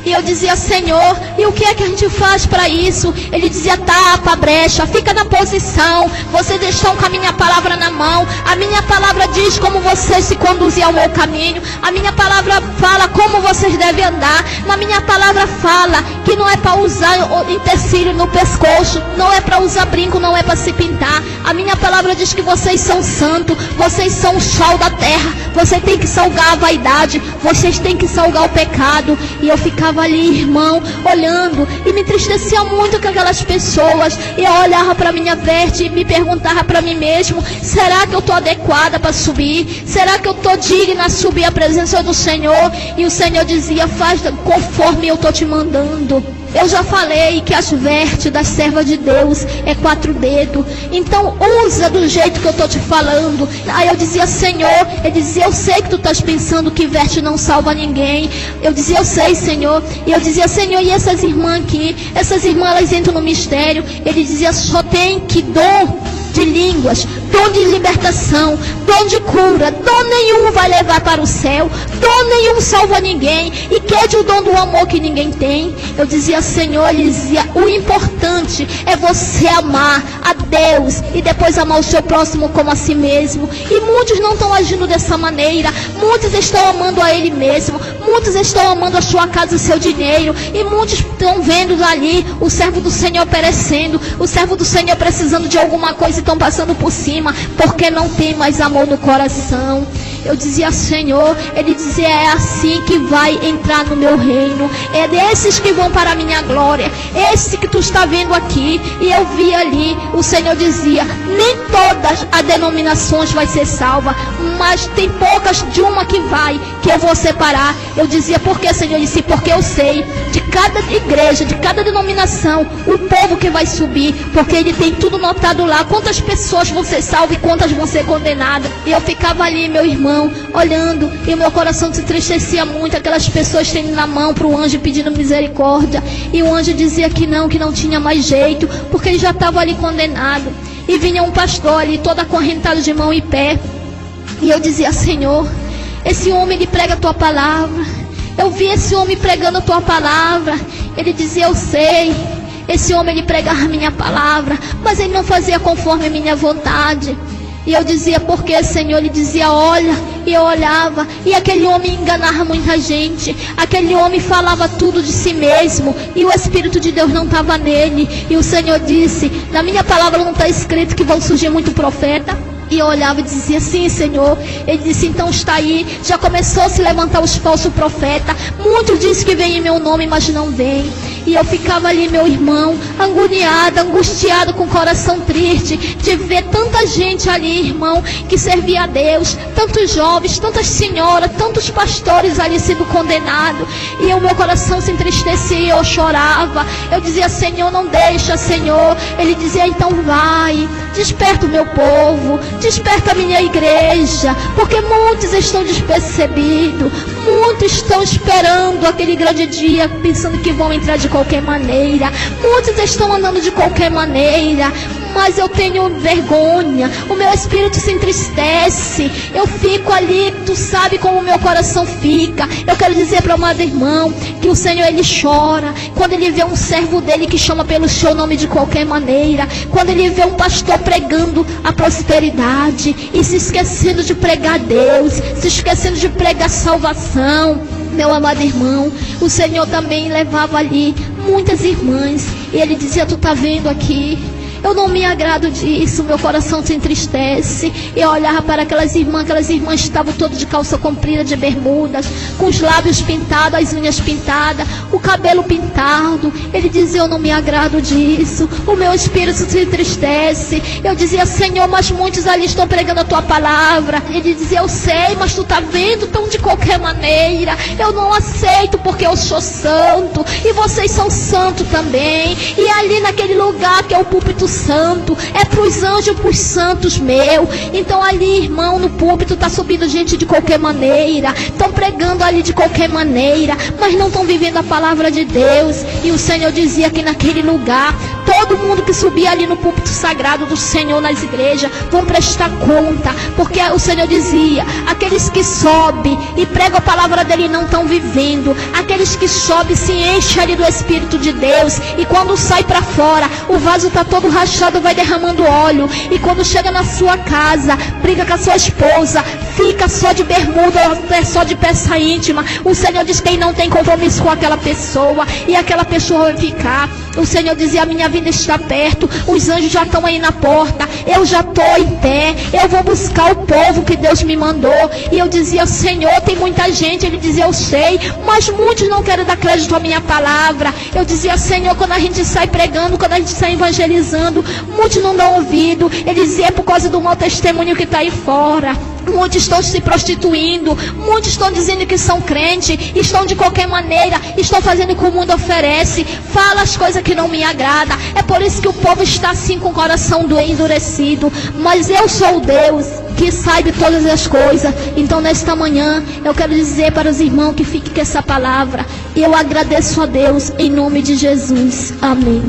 E eu dizia, Senhor, e o que é que a gente faz para isso? Ele dizia, tapa a brecha, fica na posição, vocês estão com a minha palavra na mão, a minha palavra diz como vocês se conduzem ao meu caminho, a minha palavra fala como vocês devem andar, na minha palavra fala que não é para usar utensílio no pescoço, não é para usar brinco, não é para se pintar. A minha palavra diz que vocês são santos, vocês são o sal da terra, vocês têm que salgar a vaidade, vocês têm que salgar o pecado. E eu ficava ali, irmão, olhando, e me entristecia muito com aquelas pessoas. E eu olhava para minha veste e me perguntava para mim mesmo, será que eu estou adequada para subir? Será que eu estou digna a subir a presença do Senhor? E o Senhor dizia, faz conforme eu estou te mandando. Eu já falei que as vestes da serva de Deus é 4 dedos. Então usa do jeito que eu estou te falando. Aí eu dizia, Senhor, ele dizia, eu sei que tu estás pensando que veste não salva ninguém. Eu dizia, eu sei, Senhor. E eu dizia, Senhor, e essas irmãs aqui? Essas irmãs, elas entram no mistério. Ele dizia, só tem que dom de línguas, dom de libertação, dom de cura, dom nenhum vai levar para o céu, dom nenhum salva ninguém, e quer o dom do amor que ninguém tem. Eu dizia, Senhor, ele dizia, o importante é você amar a Deus e depois amar o seu próximo como a si mesmo. E muitos não estão agindo dessa maneira, muitos estão amando a ele mesmo, muitos estão amando a sua casa, o seu dinheiro, e muitos estão vendo ali o servo do Senhor perecendo, o servo do Senhor precisando de alguma coisa, estão passando por cima, porque não tem mais amor no coração. Eu dizia, Senhor, ele dizia, é assim que vai entrar no meu reino, é desses que vão para a minha glória, esse que tu está vendo aqui. E eu vi ali, o Senhor dizia, nem todas as denominações vai ser salva, mas tem poucas de uma que vai, que eu vou separar. Eu dizia, por que, Senhor? Ele disse, porque eu sei de cada igreja, de cada denominação, o povo que vai subir, porque ele tem tudo notado lá, quantas pessoas vão ser salvas e quantas vão ser condenadas. E eu ficava ali, meu irmão, olhando, e o meu coração se entristecia muito, aquelas pessoas estendendo na mão para o anjo pedindo misericórdia, e o anjo dizia que não tinha mais jeito, porque ele já estava ali condenado. E vinha um pastor ali, todo acorrentado de mão e pé, e eu dizia: Senhor, esse homem, ele prega a tua palavra. Eu vi esse homem pregando a tua palavra. Ele dizia: eu sei, esse homem, ele pregava a minha palavra, mas ele não fazia conforme a minha vontade. E eu dizia: por que, Senhor? Ele dizia: olha. E eu olhava, e aquele homem enganava muita gente. Aquele homem falava tudo de si mesmo, e o Espírito de Deus não estava nele. E o Senhor disse: na minha palavra não está escrito que vão surgir muito profeta? E eu olhava e dizia: sim, Senhor. Ele disse: então está aí, já começou a se levantar os falsos profetas. Muitos dizem que vem em meu nome, mas não vem. E eu ficava ali, meu irmão, agoniada, angustiada, com o coração triste, de ver tanta gente ali, irmão, que servia a Deus, tantos jovens, tantas senhoras, tantos pastores ali sendo condenados. E o meu coração se entristecia, eu chorava. Eu dizia: Senhor, não deixa, Senhor. Ele dizia: então vai, desperta o meu povo, desperta a minha igreja, porque muitos estão despercebidos, muitos estão esperando aquele grande dia, pensando que vão entrar de qualquer maneira, muitos estão andando de qualquer maneira, mas eu tenho vergonha, o meu espírito se entristece, eu fico ali, tu sabe como o meu coração fica. Eu quero dizer para o amado irmão que o Senhor, ele chora quando ele vê um servo dele que chama pelo seu nome de qualquer maneira, quando ele vê um pastor pregando a prosperidade e se esquecendo de pregar Deus, se esquecendo de pregar salvação. Meu amado irmão, o Senhor também levava ali muitas irmãs, e ele dizia: tu tá vendo aqui? Eu não me agrado disso, meu coração se entristece. Eu olhava para aquelas irmãs estavam todas de calça comprida, de bermudas, com os lábios pintados, as unhas pintadas, o cabelo pintado. Ele dizia: eu não me agrado disso, o meu espírito se entristece. Eu dizia: Senhor, mas muitos ali estão pregando a tua palavra. Ele dizia: eu sei, mas tu tá vendo, tão de qualquer maneira. Eu não aceito, porque eu sou santo, e vocês são santos também. E ali naquele lugar que é o púlpito santo, é para os anjos, para os santos meu. Então ali, irmão, no púlpito está subindo gente de qualquer maneira, estão pregando ali de qualquer maneira, mas não estão vivendo a palavra de Deus. E o Senhor dizia que naquele lugar, todo mundo que subia ali no púlpito sagrado do Senhor nas igrejas vão prestar conta, porque o Senhor dizia: aqueles que sobem e pregam a palavra dele não estão vivendo. Aqueles que sobem se enchem ali do Espírito de Deus, e quando sai para fora, o vaso está todo rachado, vai derramando óleo. E quando chega na sua casa, briga com a sua esposa, fica só de bermuda, só de peça íntima. O Senhor diz que ele não tem compromisso com aquela pessoa, e aquela pessoa vai ficar. O Senhor dizia: a minha vida está perto, os anjos já estão aí na porta, eu já estou em pé, eu vou buscar o povo que Deus me mandou. E eu dizia: Senhor, tem muita gente. Ele dizia: eu sei, mas muitos não querem dar crédito à minha palavra. Eu dizia: Senhor, quando a gente sai pregando, quando a gente sai evangelizando, muitos não dão ouvido. Ele dizia: é por causa do mau testemunho que está aí fora. Muitos estão se prostituindo, muitos estão dizendo que são crentes, estão de qualquer maneira, estão fazendo o que o mundo oferece, fala as coisas que não me agradam. É por isso que o povo está assim com o coração endurecido. Mas eu sou o Deus que sabe todas as coisas. Então nesta manhã eu quero dizer para os irmãos que fiquem com essa palavra. Eu agradeço a Deus em nome de Jesus. Amém.